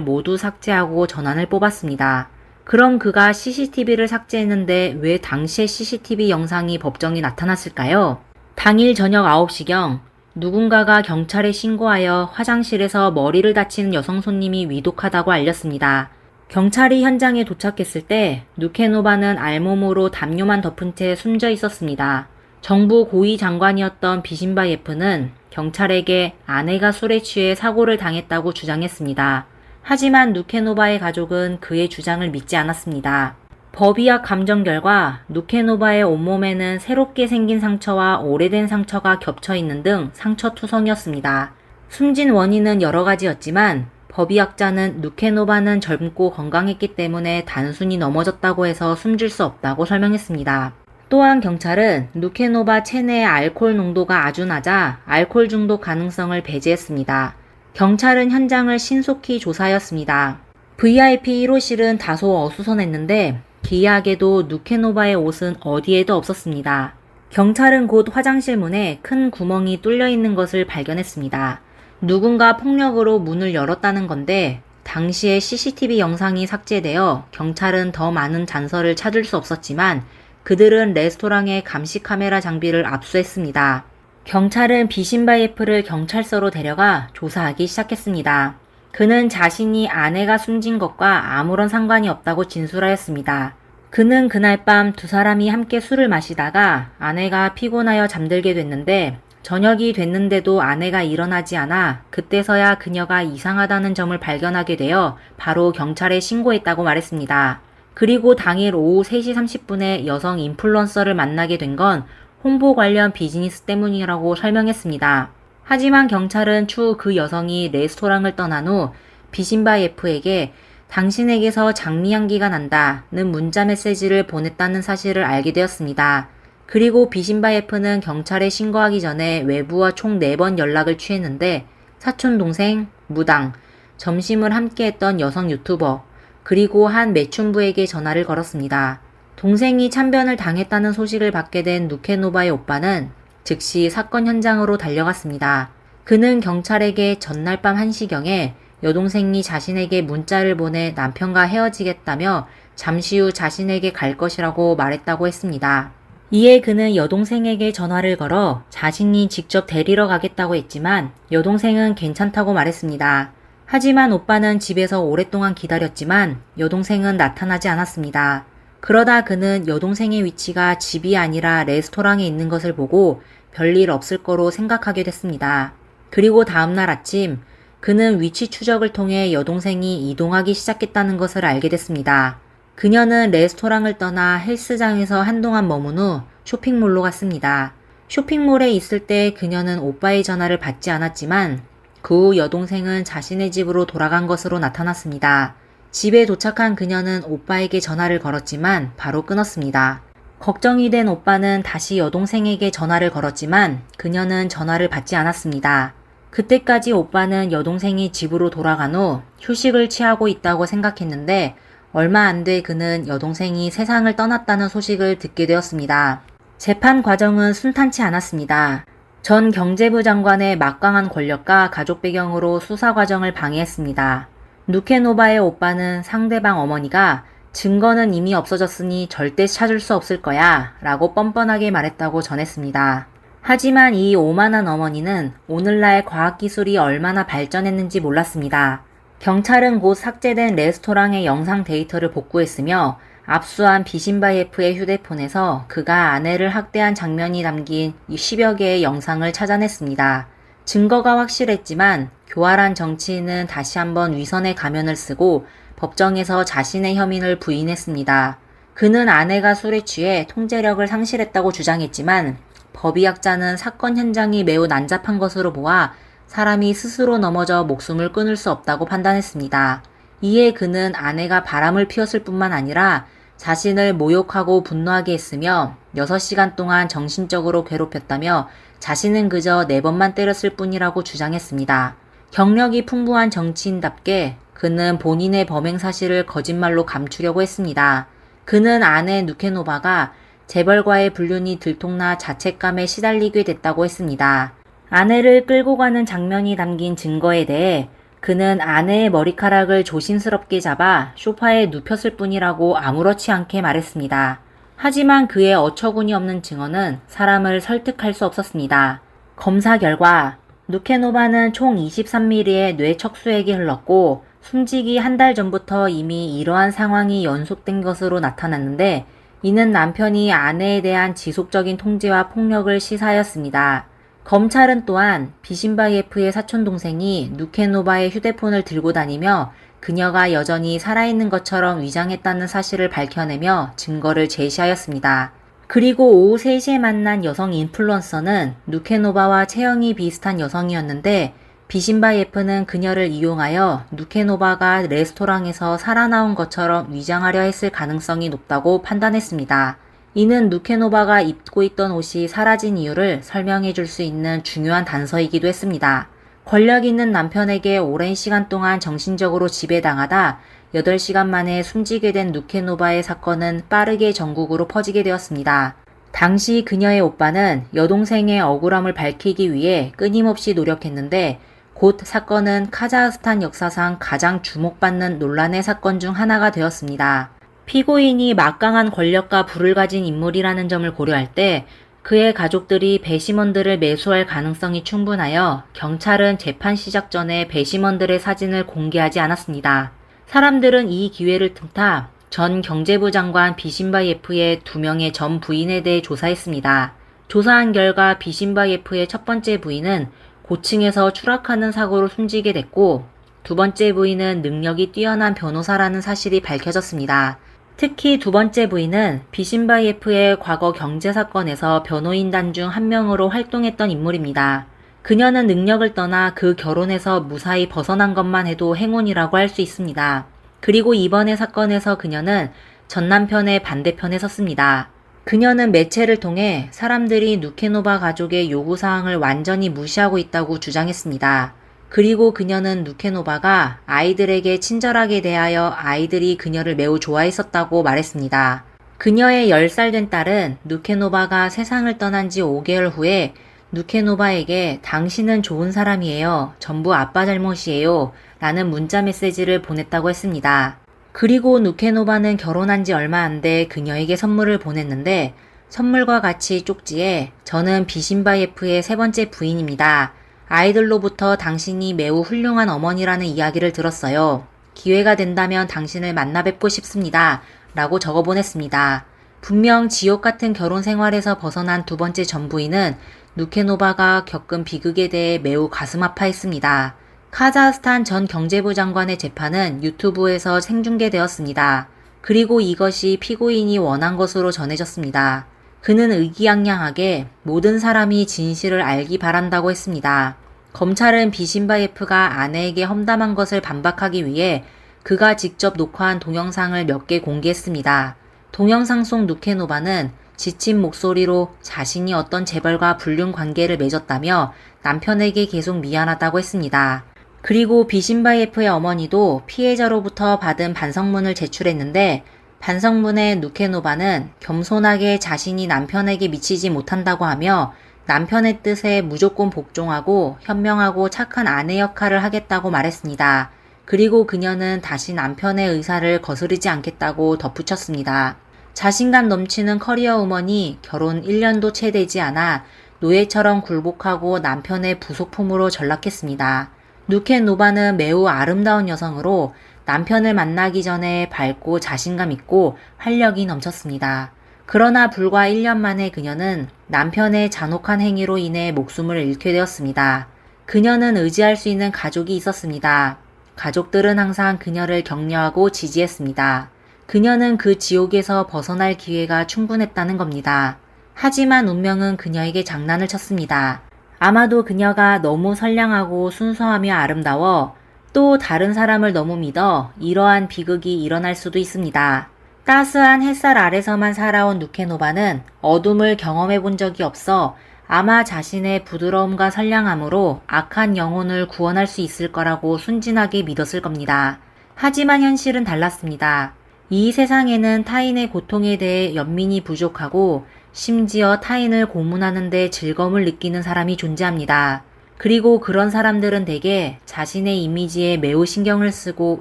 모두 삭제하고 전환을 뽑았습니다. 그럼 그가 CCTV를 삭제했는데 왜 당시의 CCTV 영상이 법정에 나타났을까요? 당일 저녁 9시경 누군가가 경찰에 신고하여 화장실에서 머리를 다치는 여성 손님이 위독하다고 알렸습니다. 경찰이 현장에 도착했을 때 누케노바는 알몸으로 담요만 덮은 채 숨져 있었습니다. 정부 고위 장관이었던 비신바예프는 경찰에게 아내가 술에 취해 사고를 당했다고 주장했습니다. 하지만 누케노바의 가족은 그의 주장을 믿지 않았습니다. 법의학 감정 결과 누케노바의 온몸에는 새롭게 생긴 상처와 오래된 상처가 겹쳐 있는 등 상처 투성이었습니다. 숨진 원인은 여러 가지였지만 법의학자는 누케노바는 젊고 건강했기 때문에 단순히 넘어졌다고 해서 숨질 수 없다고 설명했습니다. 또한 경찰은 누케노바 체내의 알코올 농도가 아주 낮아 알코올 중독 가능성을 배제했습니다. 경찰은 현장을 신속히 조사하였습니다. VIP 1호실은 다소 어수선했는데 기이하게도 누케노바의 옷은 어디에도 없었습니다. 경찰은 곧 화장실 문에 큰 구멍이 뚫려 있는 것을 발견했습니다. 누군가 폭력으로 문을 열었다는 건데 당시에 CCTV 영상이 삭제되어 경찰은 더 많은 단서를 찾을 수 없었지만 그들은 레스토랑의 감시 카메라 장비를 압수했습니다. 경찰은 비신바예프를 경찰서로 데려가 조사하기 시작했습니다. 그는 자신이 아내가 숨진 것과 아무런 상관이 없다고 진술하였습니다. 그는 그날 밤 두 사람이 함께 술을 마시다가 아내가 피곤하여 잠들게 됐는데 저녁이 됐는데도 아내가 일어나지 않아 그때서야 그녀가 이상하다는 점을 발견하게 되어 바로 경찰에 신고했다고 말했습니다. 그리고 당일 오후 3시 30분에 여성 인플루언서를 만나게 된 건 홍보 관련 비즈니스 때문이라고 설명했습니다. 하지만 경찰은 추후 그 여성이 레스토랑을 떠난 후 비신바예프에게 당신에게서 장미 향기가 난다는 문자 메시지를 보냈다는 사실을 알게 되었습니다. 그리고 비신바예프는 경찰에 신고하기 전에 외부와 총 4번 연락을 취했는데 사촌 동생, 무당, 점심을 함께 했던 여성 유튜버, 그리고 한 매춘부에게 전화를 걸었습니다. 동생이 참변을 당했다는 소식을 받게 된 누케노바의 오빠는 즉시 사건 현장으로 달려갔습니다. 그는 경찰에게 전날 밤 1시경에 여동생이 자신에게 문자를 보내 남편과 헤어지겠다며 잠시 후 자신에게 갈 것이라고 말했다고 했습니다. 이에 그는 여동생에게 전화를 걸어 자신이 직접 데리러 가겠다고 했지만 여동생은 괜찮다고 말했습니다. 하지만 오빠는 집에서 오랫동안 기다렸지만 여동생은 나타나지 않았습니다. 그러다 그는 여동생의 위치가 집이 아니라 레스토랑에 있는 것을 보고 별일 없을 거로 생각하게 됐습니다. 그리고 다음날 아침 그는 위치 추적을 통해 여동생이 이동하기 시작했다는 것을 알게 됐습니다. 그녀는 레스토랑을 떠나 헬스장에서 한동안 머문 후 쇼핑몰로 갔습니다. 쇼핑몰에 있을 때 그녀는 오빠의 전화를 받지 않았지만 그 후 여동생은 자신의 집으로 돌아간 것으로 나타났습니다. 집에 도착한 그녀는 오빠에게 전화를 걸었지만 바로 끊었습니다. 걱정이 된 오빠는 다시 여동생에게 전화를 걸었지만 그녀는 전화를 받지 않았습니다. 그때까지 오빠는 여동생이 집으로 돌아간 후 휴식을 취하고 있다고 생각했는데 얼마 안 돼 그는 여동생이 세상을 떠났다는 소식을 듣게 되었습니다. 재판 과정은 순탄치 않았습니다. 전 경제부 장관의 막강한 권력과 가족 배경으로 수사 과정을 방해했습니다. 누케노바의 오빠는 상대방 어머니가 증거는 이미 없어졌으니 절대 찾을 수 없을 거야 라고 뻔뻔하게 말했다고 전했습니다. 하지만 이 오만한 어머니는 오늘날 과학기술이 얼마나 발전했는지 몰랐습니다. 경찰은 곧 삭제된 레스토랑의 영상 데이터를 복구했으며 압수한 비신바예프의 휴대폰에서 그가 아내를 학대한 장면이 담긴 10여 개의 영상을 찾아냈습니다. 증거가 확실했지만 교활한 정치인은 다시 한번 위선의 가면을 쓰고 법정에서 자신의 혐의를 부인했습니다. 그는 아내가 술에 취해 통제력을 상실했다고 주장했지만 법의학자는 사건 현장이 매우 난잡한 것으로 보아 사람이 스스로 넘어져 목숨을 끊을 수 없다고 판단했습니다. 이에 그는 아내가 바람을 피웠을 뿐만 아니라 자신을 모욕하고 분노하게 했으며 6시간 동안 정신적으로 괴롭혔다며 자신은 그저 4번만 때렸을 뿐이라고 주장했습니다. 경력이 풍부한 정치인답게 그는 본인의 범행 사실을 거짓말로 감추려고 했습니다. 그는 아내 누케노바가 재벌과의 불륜이 들통나 자책감에 시달리게 됐다고 했습니다. 아내를 끌고 가는 장면이 담긴 증거에 대해 그는 아내의 머리카락을 조심스럽게 잡아 소파에 눕혔을 뿐이라고 아무렇지 않게 말했습니다. 하지만 그의 어처구니 없는 증언은 사람을 설득할 수 없었습니다. 검사 결과 누케노바는 총 23mm의 뇌 척수액이 흘렀고 숨지기 한 달 전부터 이미 이러한 상황이 연속된 것으로 나타났는데 이는 남편이 아내에 대한 지속적인 통제와 폭력을 시사하였습니다. 검찰은 또한 비신바예프의 사촌동생이 누케노바의 휴대폰을 들고 다니며 그녀가 여전히 살아있는 것처럼 위장했다는 사실을 밝혀내며 증거를 제시하였습니다. 그리고 오후 3시에 만난 여성 인플루언서는 누케노바와 체형이 비슷한 여성이었는데 비신바예프는 그녀를 이용하여 누케노바가 레스토랑에서 살아나온 것처럼 위장하려 했을 가능성이 높다고 판단했습니다. 이는 누케노바가 입고 있던 옷이 사라진 이유를 설명해 줄 수 있는 중요한 단서이기도 했습니다. 권력 있는 남편에게 오랜 시간 동안 정신적으로 지배당하다 8시간 만에 숨지게 된 누케노바의 사건은 빠르게 전국으로 퍼지게 되었습니다. 당시 그녀의 오빠는 여동생의 억울함을 밝히기 위해 끊임없이 노력했는데 곧 사건은 카자흐스탄 역사상 가장 주목받는 논란의 사건 중 하나가 되었습니다. 피고인이 막강한 권력과 부를 가진 인물이라는 점을 고려할 때 그의 가족들이 배심원들을 매수할 가능성이 충분하여 경찰은 재판 시작 전에 배심원들의 사진을 공개하지 않았습니다. 사람들은 이 기회를 틈타 전 경제부 장관 비신바예프의 2명의 전 부인에 대해 조사했습니다. 조사한 결과 비신바예프의 첫 번째 부인은 고층에서 추락하는 사고로 숨지게 됐고 두 번째 부인은 능력이 뛰어난 변호사라는 사실이 밝혀졌습니다. 특히 두 번째 부인은 비신바예프의 과거 경제사건에서 변호인단 중 한 명으로 활동했던 인물입니다. 그녀는 능력을 떠나 그 결혼에서 무사히 벗어난 것만 해도 행운이라고 할 수 있습니다. 그리고 이번의 사건에서 그녀는 전 남편의 반대편에 섰습니다. 그녀는 매체를 통해 사람들이 누케노바 가족의 요구사항을 완전히 무시하고 있다고 주장했습니다. 그리고 그녀는 누케노바가 아이들에게 친절하게 대하여 아이들이 그녀를 매우 좋아했었다고 말했습니다. 그녀의 10살 된 딸은 누케노바가 세상을 떠난 지 5개월 후에 누케노바에게 당신은 좋은 사람이에요. 전부 아빠 잘못이에요. 라는 문자 메시지를 보냈다고 했습니다. 그리고 누케노바는 결혼한 지 얼마 안 돼 그녀에게 선물을 보냈는데 선물과 같이 쪽지에 저는 비신바예프의 세 번째 부인입니다. 아이들로부터 당신이 매우 훌륭한 어머니라는 이야기를 들었어요. 기회가 된다면 당신을 만나 뵙고 싶습니다. 라고 적어 보냈습니다. 분명 지옥 같은 결혼 생활에서 벗어난 두 번째 전 부인은 누케노바가 겪은 비극에 대해 매우 가슴 아파했습니다. 카자흐스탄 전 경제부 장관의 재판은 유튜브에서 생중계되었습니다. 그리고 이것이 피고인이 원한 것으로 전해졌습니다. 그는 의기양양하게 모든 사람이 진실을 알기 바란다고 했습니다. 검찰은 비신바예프가 아내에게 험담한 것을 반박하기 위해 그가 직접 녹화한 동영상을 몇 개 공개했습니다. 동영상 속 누케노바는 지친 목소리로 자신이 어떤 재벌과 불륜 관계를 맺었다며 남편에게 계속 미안하다고 했습니다. 그리고 비신바예프의 어머니도 피해자로부터 받은 반성문을 제출했는데 반성문에 누케노바는 겸손하게 자신이 남편에게 미치지 못한다고 하며 남편의 뜻에 무조건 복종하고 현명하고 착한 아내 역할을 하겠다고 말했습니다. 그리고 그녀는 다시 남편의 의사를 거스르지 않겠다고 덧붙였습니다. 자신감 넘치는 커리어 우먼이 결혼 1년도 채 되지 않아 노예처럼 굴복하고 남편의 부속품으로 전락했습니다. 누케노바는 매우 아름다운 여성으로 남편을 만나기 전에 밝고 자신감 있고 활력이 넘쳤습니다. 그러나 불과 1년 만에 그녀는 남편의 잔혹한 행위로 인해 목숨을 잃게 되었습니다. 그녀는 의지할 수 있는 가족이 있었습니다. 가족들은 항상 그녀를 격려하고 지지했습니다. 그녀는 그 지옥에서 벗어날 기회가 충분했다는 겁니다. 하지만 운명은 그녀에게 장난을 쳤습니다. 아마도 그녀가 너무 선량하고 순수하며 아름다워 또 다른 사람을 너무 믿어 이러한 비극이 일어날 수도 있습니다. 따스한 햇살 아래서만 살아온 누케노바는 어둠을 경험해 본 적이 없어 아마 자신의 부드러움과 선량함으로 악한 영혼을 구원할 수 있을 거라고 순진하게 믿었을 겁니다. 하지만 현실은 달랐습니다. 이 세상에는 타인의 고통에 대해 연민이 부족하고 심지어 타인을 고문하는 데 즐거움을 느끼는 사람이 존재합니다. 그리고 그런 사람들은 대개 자신의 이미지에 매우 신경을 쓰고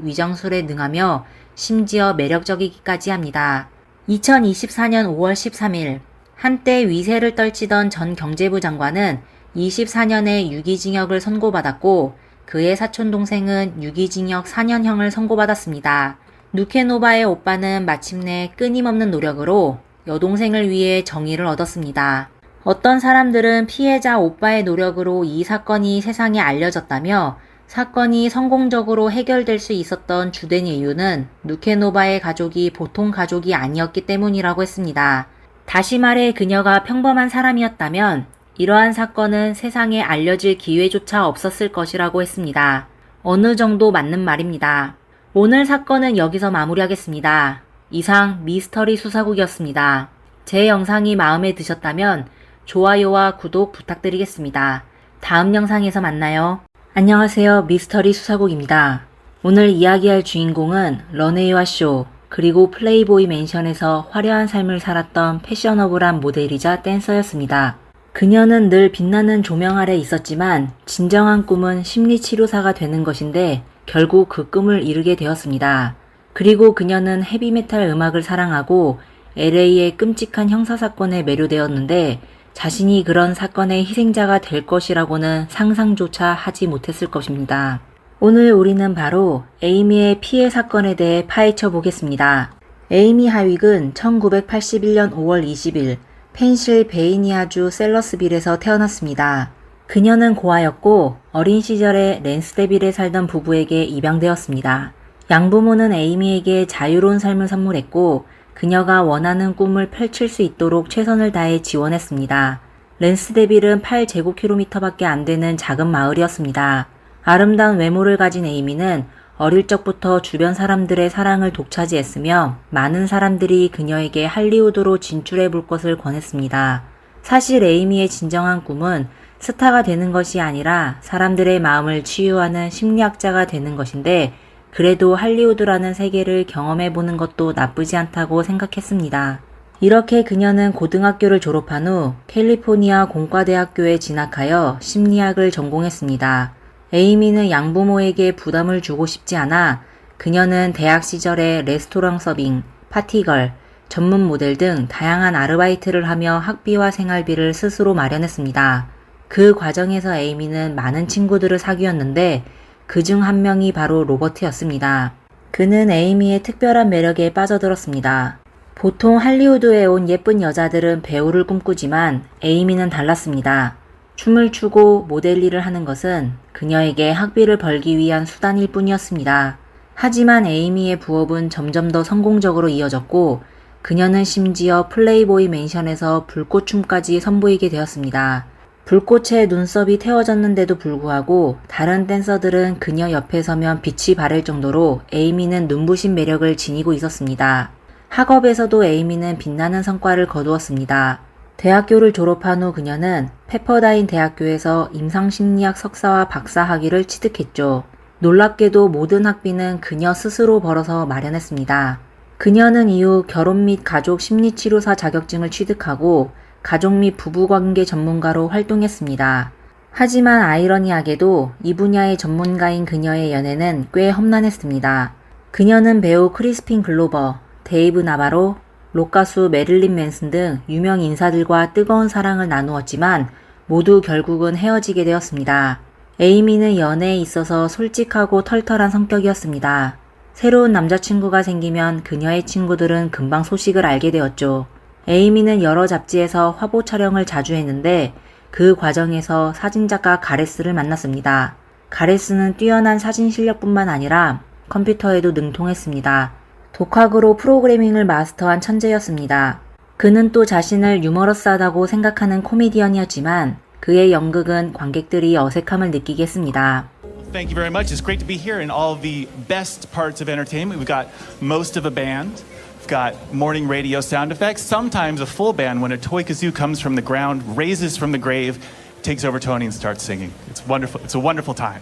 위장술에 능하며 심지어 매력적이기까지 합니다. 2024년 5월 13일 한때 위세를 떨치던 전 경제부 장관은 24년의 유기징역을 선고받았고 그의 사촌동생은 유기징역 4년형을 선고받았습니다. 누케노바의 오빠는 마침내 끊임없는 노력으로 여동생을 위해 정의를 얻었습니다. 어떤 사람들은 피해자 오빠의 노력으로 이 사건이 세상에 알려졌다며 사건이 성공적으로 해결될 수 있었던 주된 이유는 누케노바의 가족이 보통 가족이 아니었기 때문이라고 했습니다. 다시 말해 그녀가 평범한 사람이었다면 이러한 사건은 세상에 알려질 기회조차 없었을 것이라고 했습니다. 어느 정도 맞는 말입니다. 오늘 사건은 여기서 마무리하겠습니다. 이상 미스터리 수사국이었습니다. 제 영상이 마음에 드셨다면 좋아요와 구독 부탁드리겠습니다. 다음 영상에서 만나요. 안녕하세요. 미스터리 수사국입니다. 오늘 이야기할 주인공은 런웨이와 쇼, 그리고 플레이보이 맨션에서 화려한 삶을 살았던 패셔너블한 모델이자 댄서였습니다. 그녀는 늘 빛나는 조명 아래 있었지만 진정한 꿈은 심리치료사가 되는 것인데 결국 그 꿈을 이루게 되었습니다. 그리고 그녀는 헤비메탈 음악을 사랑하고 LA의 끔찍한 형사사건에 매료되었는데 자신이 그런 사건의 희생자가 될 것이라고는 상상조차 하지 못했을 것입니다. 오늘 우리는 바로 에이미의 피해 사건에 대해 파헤쳐 보겠습니다. 에이미 하윅은 1981년 5월 20일 펜실베이니아주 셀러스빌에서 태어났습니다. 그녀는 고아였고 어린 시절에 랜스데빌에 살던 부부에게 입양되었습니다. 양부모는 에이미에게 자유로운 삶을 선물했고 그녀가 원하는 꿈을 펼칠 수 있도록 최선을 다해 지원했습니다. 랜스데빌은 8제곱킬로미터밖에 안 되는 작은 마을이었습니다. 아름다운 외모를 가진 에이미는 어릴 적부터 주변 사람들의 사랑을 독차지했으며 많은 사람들이 그녀에게 할리우드로 진출해 볼 것을 권했습니다. 사실 에이미의 진정한 꿈은 스타가 되는 것이 아니라 사람들의 마음을 치유하는 심리학자가 되는 것인데 그래도 할리우드라는 세계를 경험해 보는 것도 나쁘지 않다고 생각했습니다. 이렇게 그녀는 고등학교를 졸업한 후 캘리포니아 공과대학교에 진학하여 심리학을 전공했습니다. 에이미는 양부모에게 부담을 주고 싶지 않아 그녀는 대학 시절에 레스토랑 서빙, 파티걸, 전문 모델 등 다양한 아르바이트를 하며 학비와 생활비를 스스로 마련했습니다. 그 과정에서 에이미는 많은 친구들을 사귀었는데 그중 한 명이 바로 로버트였습니다. 그는 에이미의 특별한 매력에 빠져들었습니다. 보통 할리우드에 온 예쁜 여자들은 배우를 꿈꾸지만 에이미는 달랐습니다. 춤을 추고 모델 일을 하는 것은 그녀에게 학비를 벌기 위한 수단일 뿐이었습니다. 하지만 에이미의 부업은 점점 더 성공적으로 이어졌고 그녀는 심지어 플레이보이 맨션에서 불꽃춤까지 선보이게 되었습니다. 불꽃에 눈썹이 태워졌는데도 불구하고 다른 댄서들은 그녀 옆에 서면 빛이 바랄 정도로 에이미는 눈부신 매력을 지니고 있었습니다. 학업에서도 에이미는 빛나는 성과를 거두었습니다. 대학교를 졸업한 후 그녀는 페퍼다인 대학교에서 임상심리학 석사와 박사 학위를 취득했죠. 놀랍게도 모든 학비는 그녀 스스로 벌어서 마련했습니다. 그녀는 이후 결혼 및 가족 심리치료사 자격증을 취득하고 가족 및 부부관계 전문가로 활동했습니다. 하지만 아이러니하게도 이 분야의 전문가인 그녀의 연애는 꽤 험난했습니다. 그녀는 배우 크리스핀 글로버, 데이브 나바로, 록 가수 메릴린 맨슨 등 유명 인사들과 뜨거운 사랑을 나누었지만 모두 결국은 헤어지게 되었습니다. 에이미는 연애에 있어서 솔직하고 털털한 성격이었습니다. 새로운 남자친구가 생기면 그녀의 친구들은 금방 소식을 알게 되었죠. 에이미는 여러 잡지에서 화보 촬영을 자주 했는데 그 과정에서 사진작가 가레스를 만났습니다. 가레스는 뛰어난 사진 실력뿐만 아니라 컴퓨터에도 능통했습니다. 독학으로 프로그래밍을 마스터한 천재였습니다. 그는 또 자신을 유머러스하다고 생각하는 코미디언이었지만 그의 연극은 관객들이 어색함을 느끼게 했습니다. Thank you very much. It's great to be here in all of the best parts of entertainment. We've got most of a band. We've got morning radio sound effects. Sometimes a full band when a toy kazoo comes from the ground, raises from the grave, takes over Tony and starts singing. It's wonderful. It's a wonderful time.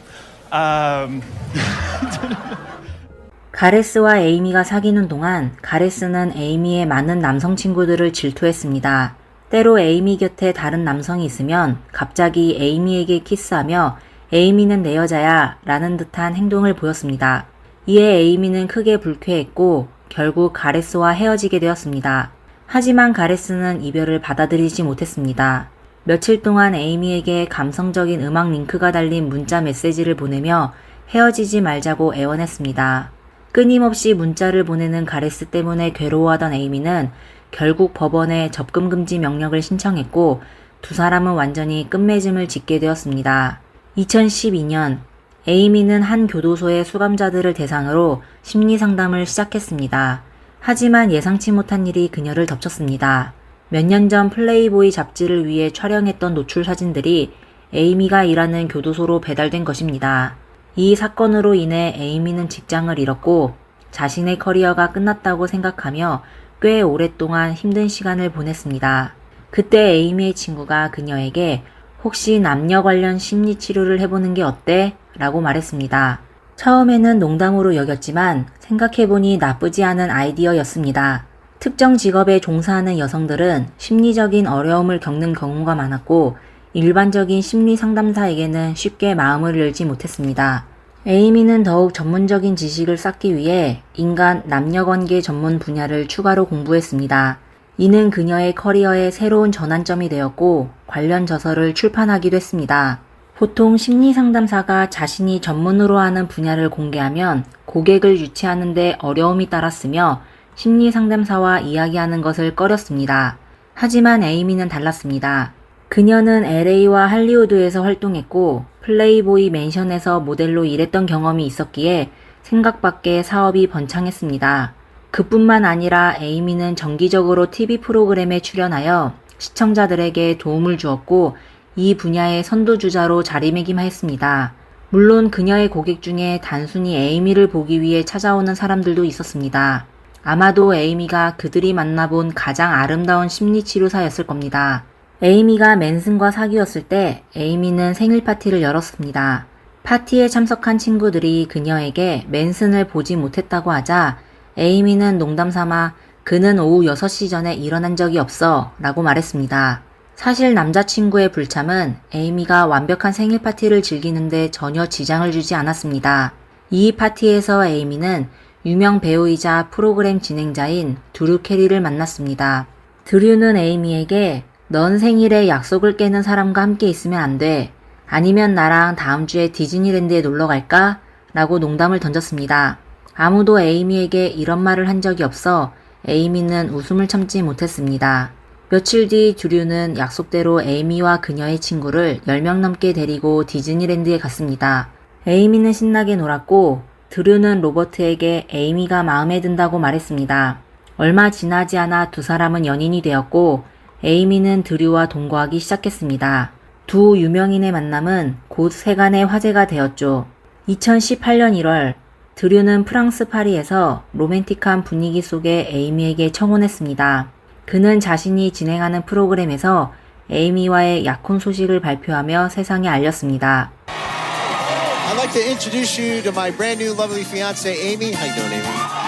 가레스와 에이미가 사귀는 동안 가레스는 에이미의 많은 남성 친구들을 질투했습니다. 때로 에이미 곁에 다른 남성이 있으면 갑자기 에이미에게 키스하며 에이미는 내 여자야 라는 듯한 행동을 보였습니다. 이에 에이미는 크게 불쾌했고 결국 가레스와 헤어지게 되었습니다. 하지만 가레스는 이별을 받아들이지 못했습니다. 며칠 동안 에이미에게 감성적인 음악 링크가 달린 문자 메시지를 보내며 헤어지지 말자고 애원했습니다. 끊임없이 문자를 보내는 가레스 때문에 괴로워하던 에이미는 결국 법원에 접근 금지 명령을 신청했고 두 사람은 완전히 끝맺음을 짓게 되었습니다. 2012년 에이미는 한 교도소의 수감자들을 대상으로 심리 상담을 시작했습니다. 하지만 예상치 못한 일이 그녀를 덮쳤습니다. 몇 년 전 플레이보이 잡지를 위해 촬영했던 노출 사진들이 에이미가 일하는 교도소로 배달된 것입니다. 이 사건으로 인해 에이미는 직장을 잃었고 자신의 커리어가 끝났다고 생각하며 꽤 오랫동안 힘든 시간을 보냈습니다. 그때 에이미의 친구가 그녀에게 혹시 남녀 관련 심리 치료를 해보는 게 어때? 라고 말했습니다. 처음에는 농담으로 여겼지만 생각해보니 나쁘지 않은 아이디어였습니다. 특정 직업에 종사하는 여성들은 심리적인 어려움을 겪는 경우가 많았고 일반적인 심리 상담사에게는 쉽게 마음을 열지 못했습니다. 에이미는 더욱 전문적인 지식을 쌓기 위해 인간 남녀관계 전문 분야를 추가로 공부했습니다. 이는 그녀의 커리어에 새로운 전환점이 되었고 관련 저서를 출판하기도 했습니다. 보통 심리 상담사가 자신이 전문으로 하는 분야를 공개하면 고객을 유치하는 데 어려움이 따랐으며 심리 상담사와 이야기하는 것을 꺼렸습니다. 하지만 에이미는 달랐습니다. 그녀는 LA와 할리우드에서 활동했고 플레이보이 맨션에서 모델로 일했던 경험이 있었기에 생각밖의 사업이 번창했습니다. 그뿐만 아니라 에이미는 정기적으로 TV 프로그램에 출연하여 시청자들에게 도움을 주었고 이 분야의 선두주자로 자리매김하였습니다. 물론 그녀의 고객 중에 단순히 에이미를 보기 위해 찾아오는 사람들도 있었습니다. 아마도 에이미가 그들이 만나본 가장 아름다운 심리치료사였을 겁니다. 에이미가 맨슨과 사귀었을 때 에이미는 생일 파티를 열었습니다. 파티에 참석한 친구들이 그녀에게 맨슨을 보지 못했다고 하자 에이미는 농담삼아 그는 오후 6시 전에 일어난 적이 없어 라고 말했습니다. 사실 남자친구의 불참은 에이미가 완벽한 생일 파티를 즐기는데 전혀 지장을 주지 않았습니다. 이 파티에서 에이미는 유명 배우이자 프로그램 진행자인 드류 캐리를 만났습니다. 드류는 에이미에게 넌 생일에 약속을 깨는 사람과 함께 있으면 안 돼. 아니면 나랑 다음 주에 디즈니랜드에 놀러 갈까? 라고 농담을 던졌습니다. 아무도 에이미에게 이런 말을 한 적이 없어 에이미는 웃음을 참지 못했습니다. 며칠 뒤 드류는 약속대로 에이미와 그녀의 친구를 10명 넘게 데리고 디즈니랜드에 갔습니다. 에이미는 신나게 놀았고 드류는 로버트에게 에이미가 마음에 든다고 말했습니다. 얼마 지나지 않아 두 사람은 연인이 되었고 에이미는 드류와 동거하기 시작했습니다. 두 유명인의 만남은 곧 세간의 화제가 되었죠. 2018년 1월 드류는 프랑스 파리에서 로맨틱한 분위기 속에 에이미에게 청혼했습니다. 그는 자신이 진행하는 프로그램에서 에이미와의 약혼 소식을 발표하며 세상에 알렸습니다. I'd like to introduce you to my brand new lovely fiance, Amy. How you doing, Amy?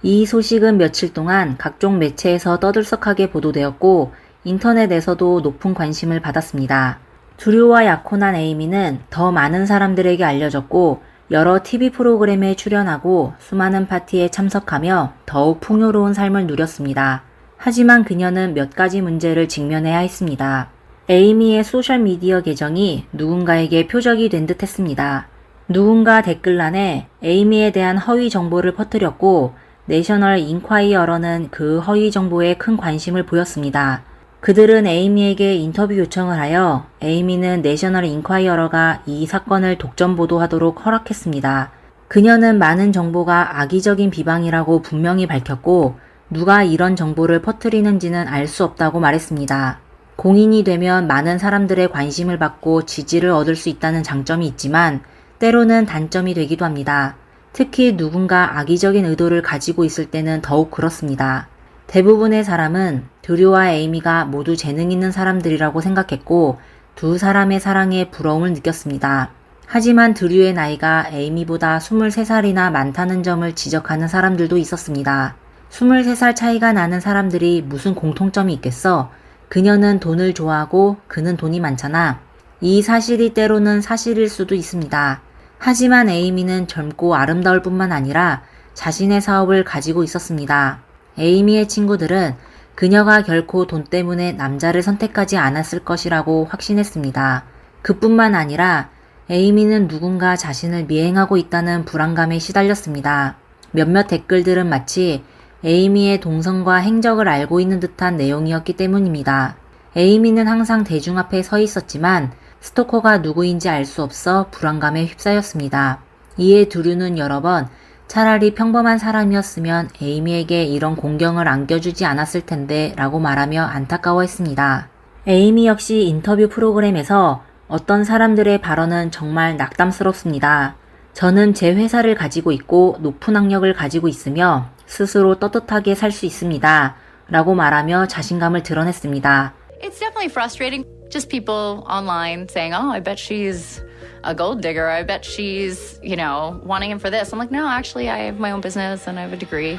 이 소식은 며칠 동안 각종 매체에서 떠들썩하게 보도되었고 인터넷에서도 높은 관심을 받았습니다. 드류와 약혼한 에이미는 더 많은 사람들에게 알려졌고 여러 TV 프로그램에 출연하고 수많은 파티에 참석하며 더욱 풍요로운 삶을 누렸습니다. 하지만 그녀는 몇 가지 문제를 직면해야 했습니다. 에이미의 소셜미디어 계정이 누군가에게 표적이 된 듯 했습니다. 누군가 댓글란에 에이미에 대한 허위 정보를 퍼뜨렸고 내셔널 인콰이어러는 그 허위 정보에 큰 관심을 보였습니다. 그들은 에이미에게 인터뷰 요청을 하여 에이미는 내셔널 인콰이어러가 이 사건을 독점 보도하도록 허락했습니다. 그녀는 많은 정보가 악의적인 비방이라고 분명히 밝혔고 누가 이런 정보를 퍼뜨리는지는 알 수 없다고 말했습니다. 공인이 되면 많은 사람들의 관심을 받고 지지를 얻을 수 있다는 장점이 있지만 때로는 단점이 되기도 합니다. 특히 누군가 악의적인 의도를 가지고 있을 때는 더욱 그렇습니다. 대부분의 사람은 드류와 에이미가 모두 재능 있는 사람들이라고 생각했고 두 사람의 사랑에 부러움을 느꼈습니다. 하지만 드류의 나이가 에이미보다 23살이나 많다는 점을 지적하는 사람들도 있었습니다. 23살 차이가 나는 사람들이 무슨 공통점이 있겠어? 그녀는 돈을 좋아하고 그는 돈이 많잖아. 이 사실이 때로는 사실일 수도 있습니다. 하지만 에이미는 젊고 아름다울 뿐만 아니라 자신의 사업을 가지고 있었습니다. 에이미의 친구들은 그녀가 결코 돈 때문에 남자를 선택하지 않았을 것이라고 확신했습니다. 그뿐만 아니라 에이미는 누군가 자신을 미행하고 있다는 불안감에 시달렸습니다. 몇몇 댓글들은 마치 에이미의 동선과 행적을 알고 있는 듯한 내용이었기 때문입니다. 에이미는 항상 대중 앞에 서 있었지만 스토커가 누구인지 알 수 없어 불안감에 휩싸였습니다. 이에 드류는 여러 번 차라리 평범한 사람이었으면 에이미에게 이런 공경을 안겨주지 않았을 텐데 라고 말하며 안타까워했습니다. 에이미 역시 인터뷰 프로그램에서 어떤 사람들의 발언은 정말 낙담스럽습니다. 저는 제 회사를 가지고 있고 높은 학력을 가지고 있으며 스스로 떳떳하게 살 수 있습니다. 라고 말하며 자신감을 드러냈습니다. It's definitely frustrating. Just people online saying, oh, I bet she's a gold digger. I bet she's, wanting him for this. I'm like, no, actually, I have my own business and I have a degree.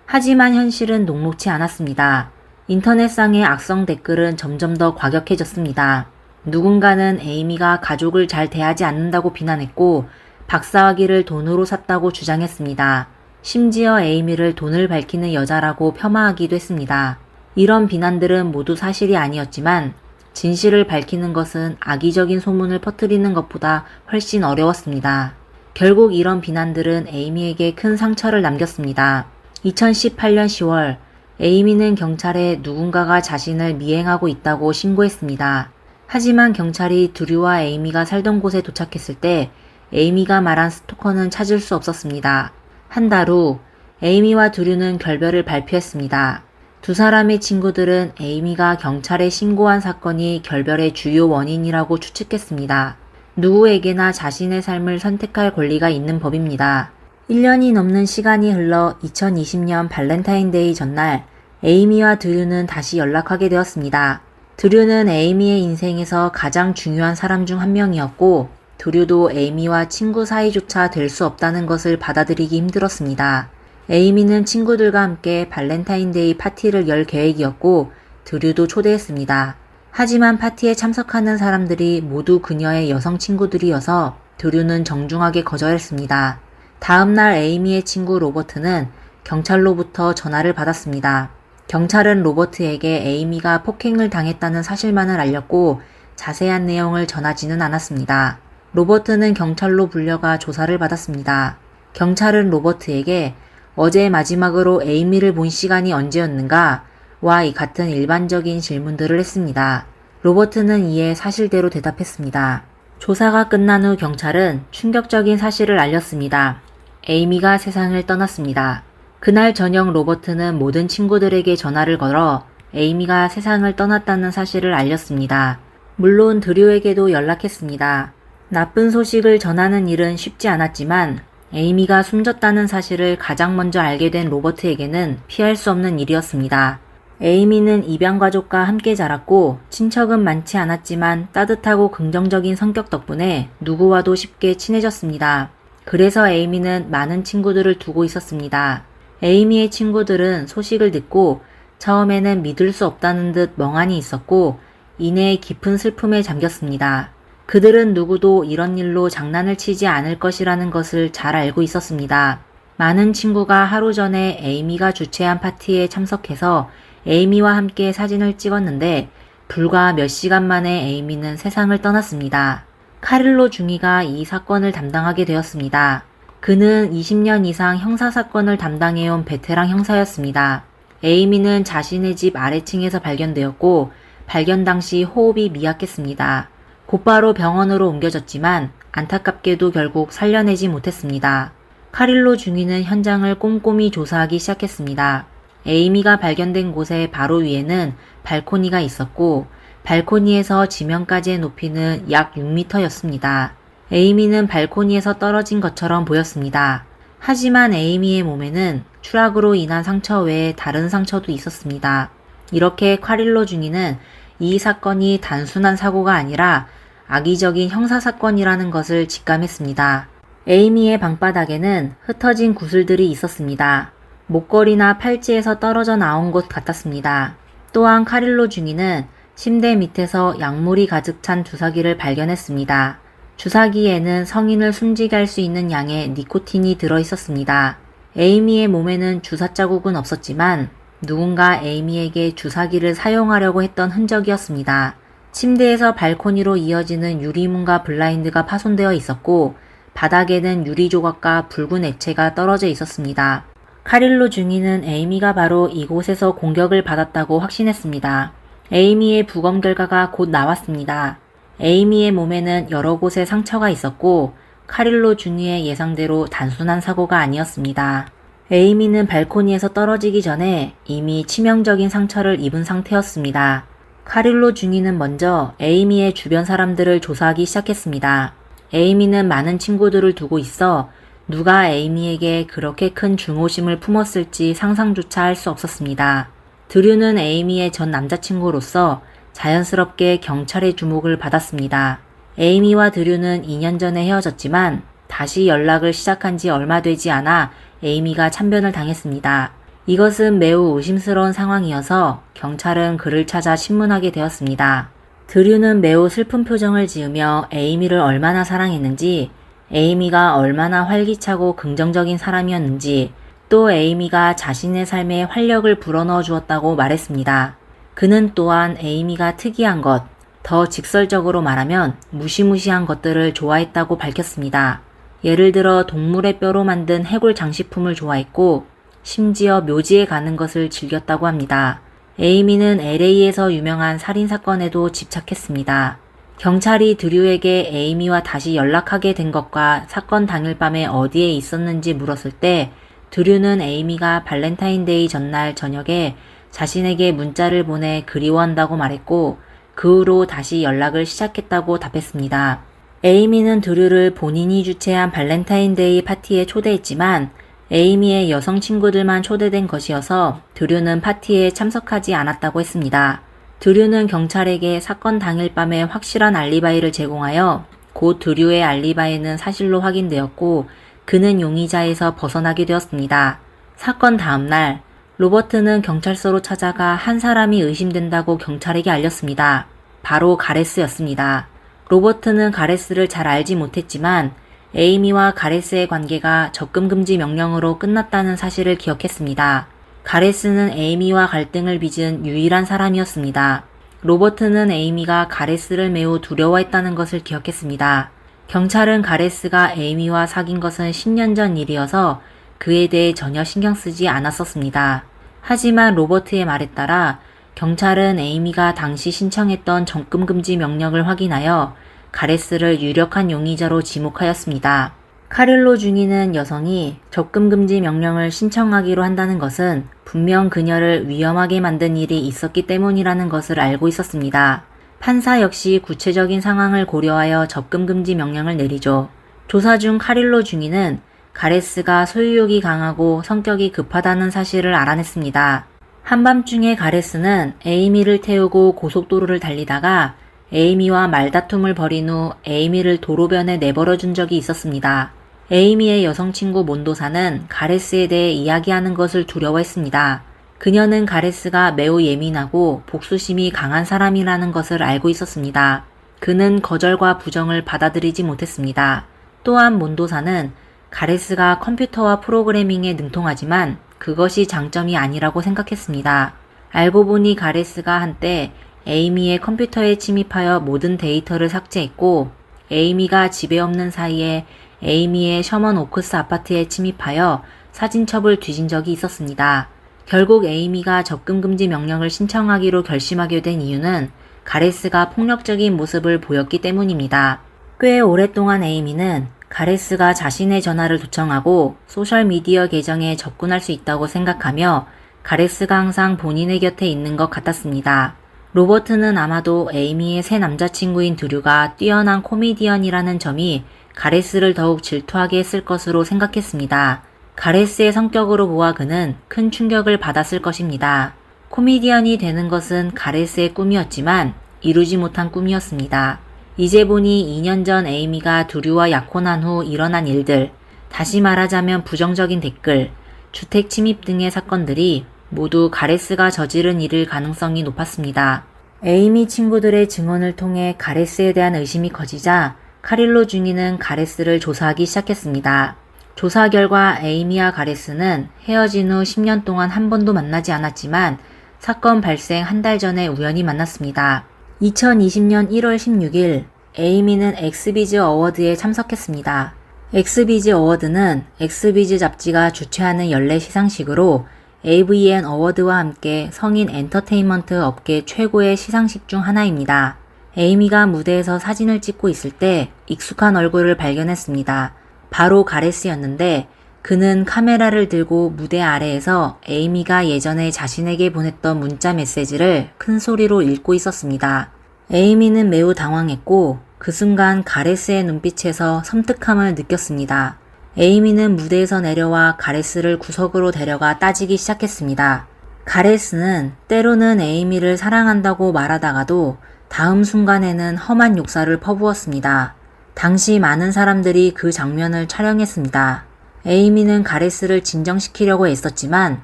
하지만 현실은 녹록치 않았습니다. 인터넷상의 악성 댓글은 점점 더 과격해졌습니다. 누군가는 에이미가 가족을 잘 대하지 않는다고 비난했고 박사학위를 돈으로 샀다고 주장했습니다. 심지어 에이미를 돈을 밝히는 여자라고 폄하하기도 했습니다. 이런 비난들은 모두 사실이 아니었지만 진실을 밝히는 것은 악의적인 소문을 퍼뜨리는 것보다 훨씬 어려웠습니다. 결국 이런 비난들은 에이미에게 큰 상처를 남겼습니다. 2018년 10월 에이미는 경찰에 누군가가 자신을 미행하고 있다고 신고했습니다. 하지만 경찰이 드류와 에이미가 살던 곳에 도착했을 때 에이미가 말한 스토커는 찾을 수 없었습니다. 한 달 후 에이미와 드류는 결별을 발표했습니다. 두 사람의 친구들은 에이미가 경찰에 신고한 사건이 결별의 주요 원인이라고 추측했습니다. 누구에게나 자신의 삶을 선택할 권리가 있는 법입니다. 1년이 넘는 시간이 흘러 2020년 발렌타인데이 전날 에이미와 드류는 다시 연락하게 되었습니다. 드류는 에이미의 인생에서 가장 중요한 사람 중 한 명이었고 드류도 에이미와 친구 사이조차 될 수 없다는 것을 받아들이기 힘들었습니다. 에이미는 친구들과 함께 발렌타인데이 파티를 열 계획이었고 드류도 초대했습니다. 하지만 파티에 참석하는 사람들이 모두 그녀의 여성 친구들이어서 드류는 정중하게 거절했습니다. 다음날 에이미의 친구 로버트는 경찰로부터 전화를 받았습니다. 경찰은 로버트에게 에이미가 폭행을 당했다는 사실만을 알렸고 자세한 내용을 전하지는 않았습니다. 로버트는 경찰로 불려가 조사를 받았습니다. 경찰은 로버트에게 어제 마지막으로 에이미를 본 시간이 언제였는가? 와 같은 일반적인 질문들을 했습니다. 로버트는 이에 사실대로 대답했습니다. 조사가 끝난 후 경찰은 충격적인 사실을 알렸습니다. 에이미가 세상을 떠났습니다. 그날 저녁 로버트는 모든 친구들에게 전화를 걸어 에이미가 세상을 떠났다는 사실을 알렸습니다. 물론 드류에게도 연락했습니다. 나쁜 소식을 전하는 일은 쉽지 않았지만 에이미가 숨졌다는 사실을 가장 먼저 알게 된 로버트에게는 피할 수 없는 일이었습니다. 에이미는 입양가족과 함께 자랐고 친척은 많지 않았지만 따뜻하고 긍정적인 성격 덕분에 누구와도 쉽게 친해졌습니다. 그래서 에이미는 많은 친구들을 두고 있었습니다. 에이미의 친구들은 소식을 듣고 처음에는 믿을 수 없다는 듯 멍하니 있었고 이내 깊은 슬픔에 잠겼습니다. 그들은 누구도 이런 일로 장난을 치지 않을 것이라는 것을 잘 알고 있었습니다. 많은 친구가 하루 전에 에이미가 주최한 파티에 참석해서 에이미와 함께 사진을 찍었는데 불과 몇 시간 만에 에이미는 세상을 떠났습니다. 카릴로 중위가 이 사건을 담당하게 되었습니다. 그는 20년 이상 형사사건을 담당해온 베테랑 형사였습니다. 에이미는 자신의 집 아래층에서 발견되었고 발견 당시 호흡이 미약했습니다. 곧바로 병원으로 옮겨졌지만 안타깝게도 결국 살려내지 못했습니다. 카릴로 중위는 현장을 꼼꼼히 조사하기 시작했습니다. 에이미가 발견된 곳의 바로 위에는 발코니가 있었고 발코니에서 지면까지의 높이는 약 6m였습니다. 에이미는 발코니에서 떨어진 것처럼 보였습니다. 하지만 에이미의 몸에는 추락으로 인한 상처 외에 다른 상처도 있었습니다. 이렇게 카릴로 중위는 이 사건이 단순한 사고가 아니라 악의적인 형사사건이라는 것을 직감했습니다. 에이미의 방바닥에는 흩어진 구슬들이 있었습니다. 목걸이나 팔찌에서 떨어져 나온 것 같았습니다. 또한 카릴로 중위는 침대 밑에서 약물이 가득 찬 주사기를 발견했습니다. 주사기에는 성인을 숨지게 할 수 있는 양의 니코틴이 들어있었습니다. 에이미의 몸에는 주사 자국은 없었지만 누군가 에이미에게 주사기를 사용하려고 했던 흔적이었습니다. 침대에서 발코니로 이어지는 유리문과 블라인드가 파손되어 있었고 바닥에는 유리 조각과 붉은 액체가 떨어져 있었습니다. 카릴로 중위는 에이미가 바로 이곳에서 공격을 받았다고 확신했습니다. 에이미의 부검 결과가 곧 나왔습니다. 에이미의 몸에는 여러 곳에 상처가 있었고 카릴로 중위의 예상대로 단순한 사고가 아니었습니다. 에이미는 발코니에서 떨어지기 전에 이미 치명적인 상처를 입은 상태였습니다. 카릴로 중위는 먼저 에이미의 주변 사람들을 조사하기 시작했습니다. 에이미는 많은 친구들을 두고 있어 누가 에이미에게 그렇게 큰 중호심을 품었을지 상상조차 할 수 없었습니다. 드류는 에이미의 전 남자친구로서 자연스럽게 경찰의 주목을 받았습니다. 에이미와 드류는 2년 전에 헤어졌지만 다시 연락을 시작한 지 얼마 되지 않아 에이미가 참변을 당했습니다. 이것은 매우 의심스러운 상황이어서 경찰은 그를 찾아 신문하게 되었습니다. 드류는 매우 슬픈 표정을 지으며 에이미를 얼마나 사랑했는지, 에이미가 얼마나 활기차고 긍정적인 사람이었는지, 또 에이미가 자신의 삶에 활력을 불어넣어 주었다고 말했습니다. 그는 또한 에이미가 특이한 것, 더 직설적으로 말하면 무시무시한 것들을 좋아했다고 밝혔습니다. 예를 들어 동물의 뼈로 만든 해골 장식품을 좋아했고 심지어 묘지에 가는 것을 즐겼다고 합니다. 에이미는 LA에서 유명한 살인사건에도 집착했습니다. 경찰이 드류에게 에이미와 다시 연락하게 된 것과 사건 당일 밤에 어디에 있었는지 물었을 때 드류는 에이미가 발렌타인데이 전날 저녁에 자신에게 문자를 보내 그리워한다고 말했고 그 후로 다시 연락을 시작했다고 답했습니다. 에이미는 드류를 본인이 주최한 발렌타인데이 파티에 초대했지만 에이미의 여성 친구들만 초대된 것이어서 드류는 파티에 참석하지 않았다고 했습니다. 드류는 경찰에게 사건 당일 밤에 확실한 알리바이를 제공하여 곧 드류의 알리바이는 사실로 확인되었고 그는 용의자에서 벗어나게 되었습니다. 사건 다음날 로버트는 경찰서로 찾아가 한 사람이 의심된다고 경찰에게 알렸습니다. 바로 가레스였습니다. 로버트는 가레스를 잘 알지 못했지만 에이미와 가레스의 관계가 접근금지 명령으로 끝났다는 사실을 기억했습니다. 가레스는 에이미와 갈등을 빚은 유일한 사람이었습니다. 로버트는 에이미가 가레스를 매우 두려워했다는 것을 기억했습니다. 경찰은 가레스가 에이미와 사귄 것은 10년 전 일이어서 그에 대해 전혀 신경 쓰지 않았었습니다. 하지만 로버트의 말에 따라 경찰은 에이미가 당시 신청했던 접근금지 명령을 확인하여 가레스를 유력한 용의자로 지목하였습니다. 카릴로 중위는 여성이 접근금지 명령을 신청하기로 한다는 것은 분명 그녀를 위험하게 만든 일이 있었기 때문이라는 것을 알고 있었습니다. 판사 역시 구체적인 상황을 고려하여 접근금지 명령을 내리죠. 조사 중 카릴로 중위는 가레스가 소유욕이 강하고 성격이 급하다는 사실을 알아냈습니다. 한밤중에 가레스는 에이미를 태우고 고속도로를 달리다가 에이미와 말다툼을 벌인 후 에이미를 도로변에 내버려 준 적이 있었습니다. 에이미의 여성친구 몬도사는 가레스에 대해 이야기하는 것을 두려워했습니다. 그녀는 가레스가 매우 예민하고 복수심이 강한 사람이라는 것을 알고 있었습니다. 그는 거절과 부정을 받아들이지 못했습니다. 또한 몬도사는 가레스가 컴퓨터와 프로그래밍에 능통하지만 그것이 장점이 아니라고 생각했습니다. 알고 보니 가레스가 한때 에이미의 컴퓨터에 침입하여 모든 데이터를 삭제했고 에이미가 집에 없는 사이에 에이미의 셔먼 오크스 아파트에 침입하여 사진첩을 뒤진 적이 있었습니다. 결국 에이미가 접근금지 명령을 신청하기로 결심하게 된 이유는 가레스가 폭력적인 모습을 보였기 때문입니다. 꽤 오랫동안 에이미는 가레스가 자신의 전화를 도청하고 소셜미디어 계정에 접근할 수 있다고 생각하며 가레스가 항상 본인의 곁에 있는 것 같았습니다. 로버트는 아마도 에이미의 새 남자친구인 드류가 뛰어난 코미디언이라는 점이 가레스를 더욱 질투하게 했을 것으로 생각했습니다. 가레스의 성격으로 보아 그는 큰 충격을 받았을 것입니다. 코미디언이 되는 것은 가레스의 꿈이었지만 이루지 못한 꿈이었습니다. 이제 보니 2년 전 에이미가 두류와 약혼한 후 일어난 일들, 다시 말하자면 부정적인 댓글, 주택 침입 등의 사건들이 모두 가레스가 저지른 일일 가능성이 높았습니다. 에이미 친구들의 증언을 통해 가레스에 대한 의심이 커지자 카릴로 중위는 가레스를 조사하기 시작했습니다. 조사 결과 에이미와 가레스는 헤어진 후 10년 동안 한 번도 만나지 않았지만 사건 발생 한 달 전에 우연히 만났습니다. 2020년 1월 16일 에이미는 엑스비즈 어워드에 참석했습니다. 엑스비즈 어워드는 엑스비즈 잡지가 주최하는 연례 시상식으로 AVN 어워드와 함께 성인 엔터테인먼트 업계 최고의 시상식 중 하나입니다. 에이미가 무대에서 사진을 찍고 있을 때 익숙한 얼굴을 발견했습니다. 바로 가레스였는데 그는 카메라를 들고 무대 아래에서 에이미가 예전에 자신에게 보냈던 문자 메시지를 큰 소리로 읽고 있었습니다. 에이미는 매우 당황했고 그 순간 가레스의 눈빛에서 섬뜩함을 느꼈습니다. 에이미는 무대에서 내려와 가레스를 구석으로 데려가 따지기 시작했습니다. 가레스는 때로는 에이미를 사랑한다고 말하다가도 다음 순간에는 험한 욕설을 퍼부었습니다. 당시 많은 사람들이 그 장면을 촬영했습니다. 에이미는 가레스를 진정시키려고 애썼지만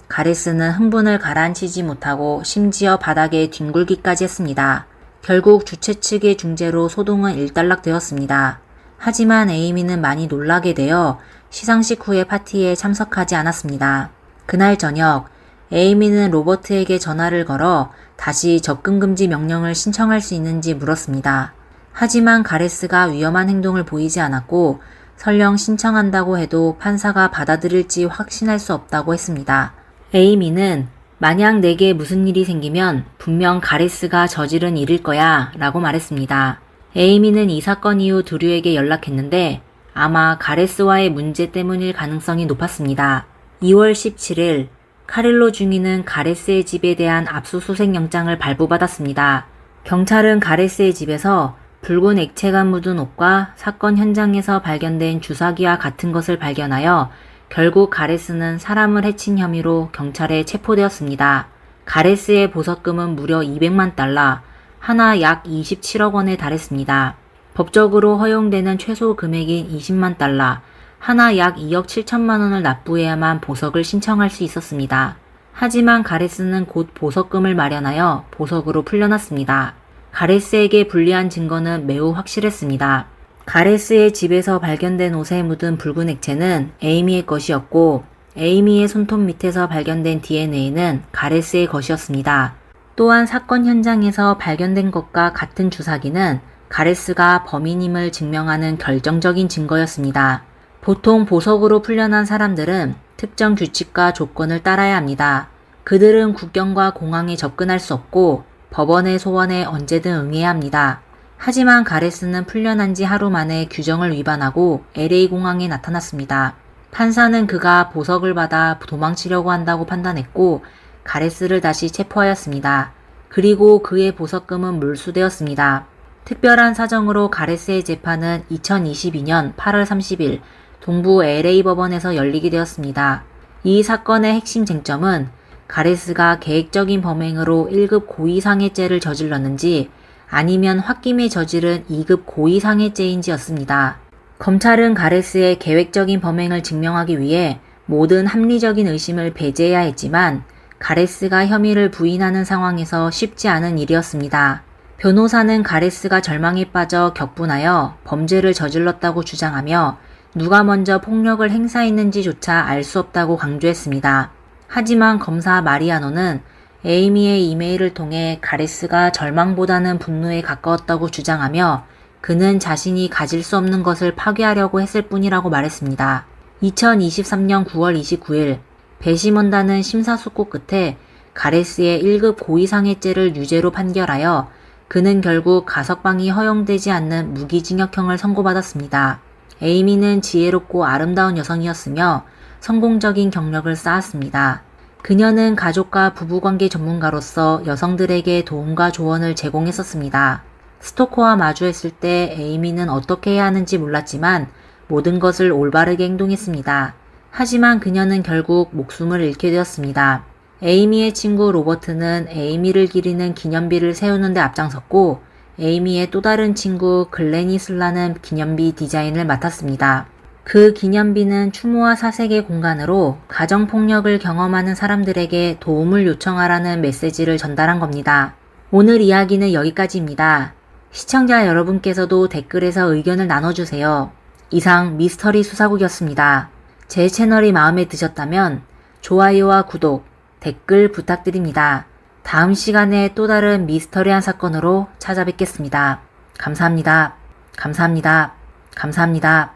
가레스는 흥분을 가라앉히지 못하고 심지어 바닥에 뒹굴기까지 했습니다. 결국 주최 측의 중재로 소동은 일단락되었습니다. 하지만 에이미는 많이 놀라게 되어 시상식 후의 파티에 참석하지 않았습니다. 그날 저녁 에이미는 로버트에게 전화를 걸어 다시 접근금지 명령을 신청할 수 있는지 물었습니다. 하지만 가레스가 위험한 행동을 보이지 않았고 설령 신청한다고 해도 판사가 받아들일지 확신할 수 없다고 했습니다. 에이미는 만약 내게 무슨 일이 생기면 분명 가레스가 저지른 일일 거야 라고 말했습니다. 에이미는 이 사건 이후 두류에게 연락했는데 아마 가레스와의 문제 때문일 가능성이 높았습니다. 2월 17일 카릴로 중위는 가레스의 집에 대한 압수수색 영장을 발부받았습니다. 경찰은 가레스의 집에서 붉은 액체가 묻은 옷과 사건 현장에서 발견된 주사기와 같은 것을 발견하여 결국 가레스는 사람을 해친 혐의로 경찰에 체포되었습니다. 가레스의 보석금은 무려 200만 달러, 하나 약 27억 원에 달했습니다. 법적으로 허용되는 최소 금액인 20만 달러, 하나 약 2억 7천만 원을 납부해야만 보석을 신청할 수 있었습니다. 하지만 가레스는 곧 보석금을 마련하여 보석으로 풀려났습니다. 가레스에게 불리한 증거는 매우 확실했습니다. 가레스의 집에서 발견된 옷에 묻은 붉은 액체는 에이미의 것이었고 에이미의 손톱 밑에서 발견된 DNA는 가레스의 것이었습니다. 또한 사건 현장에서 발견된 것과 같은 주사기는 가레스가 범인임을 증명하는 결정적인 증거였습니다. 보통 보석으로 풀려난 사람들은 특정 규칙과 조건을 따라야 합니다. 그들은 국경과 공항에 접근할 수 없고 법원의 소원에 언제든 응해야 합니다. 하지만 가레스는 풀려난 지 하루 만에 규정을 위반하고 LA 공항에 나타났습니다. 판사는 그가 보석을 받아 도망치려고 한다고 판단했고 가레스를 다시 체포하였습니다. 그리고 그의 보석금은 몰수되었습니다. 특별한 사정으로 가레스의 재판은 2022년 8월 30일 동부 LA 법원에서 열리게 되었습니다. 이 사건의 핵심 쟁점은 가레스가 계획적인 범행으로 1급 고의상해죄를 저질렀는지 아니면 홧김에 저지른 2급 고의상해죄인지였습니다. 검찰은 가레스의 계획적인 범행을 증명하기 위해 모든 합리적인 의심을 배제해야 했지만 가레스가 혐의를 부인하는 상황에서 쉽지 않은 일이었습니다. 변호사는 가레스가 절망에 빠져 격분하여 범죄를 저질렀다고 주장하며 누가 먼저 폭력을 행사했는지조차 알 수 없다고 강조했습니다. 하지만 검사 마리아노는 에이미의 이메일을 통해 가레스가 절망보다는 분노에 가까웠다고 주장하며 그는 자신이 가질 수 없는 것을 파괴하려고 했을 뿐이라고 말했습니다. 2023년 9월 29일 배심원단은 심사숙고 끝에 가레스의 1급 고의상해죄를 유죄로 판결하여 그는 결국 가석방이 허용되지 않는 무기징역형을 선고받았습니다. 에이미는 지혜롭고 아름다운 여성이었으며 성공적인 경력을 쌓았습니다. 그녀는 가족과 부부관계 전문가로서 여성들에게 도움과 조언을 제공했었습니다. 스토커와 마주했을 때 에이미는 어떻게 해야 하는지 몰랐지만 모든 것을 올바르게 행동했습니다. 하지만 그녀는 결국 목숨을 잃게 되었습니다. 에이미의 친구 로버트는 에이미를 기리는 기념비를 세우는 데 앞장섰고 에이미의 또 다른 친구 글래니 슬라는 기념비 디자인을 맡았습니다. 그 기념비는 추모와 사색의 공간으로 가정폭력을 경험하는 사람들에게 도움을 요청하라는 메시지를 전달한 겁니다. 오늘 이야기는 여기까지입니다. 시청자 여러분께서도 댓글에서 의견을 나눠주세요. 이상 미스터리 수사국이었습니다. 제 채널이 마음에 드셨다면 좋아요와 구독, 댓글 부탁드립니다. 다음 시간에 또 다른 미스터리한 사건으로 찾아뵙겠습니다. 감사합니다. 감사합니다. 감사합니다.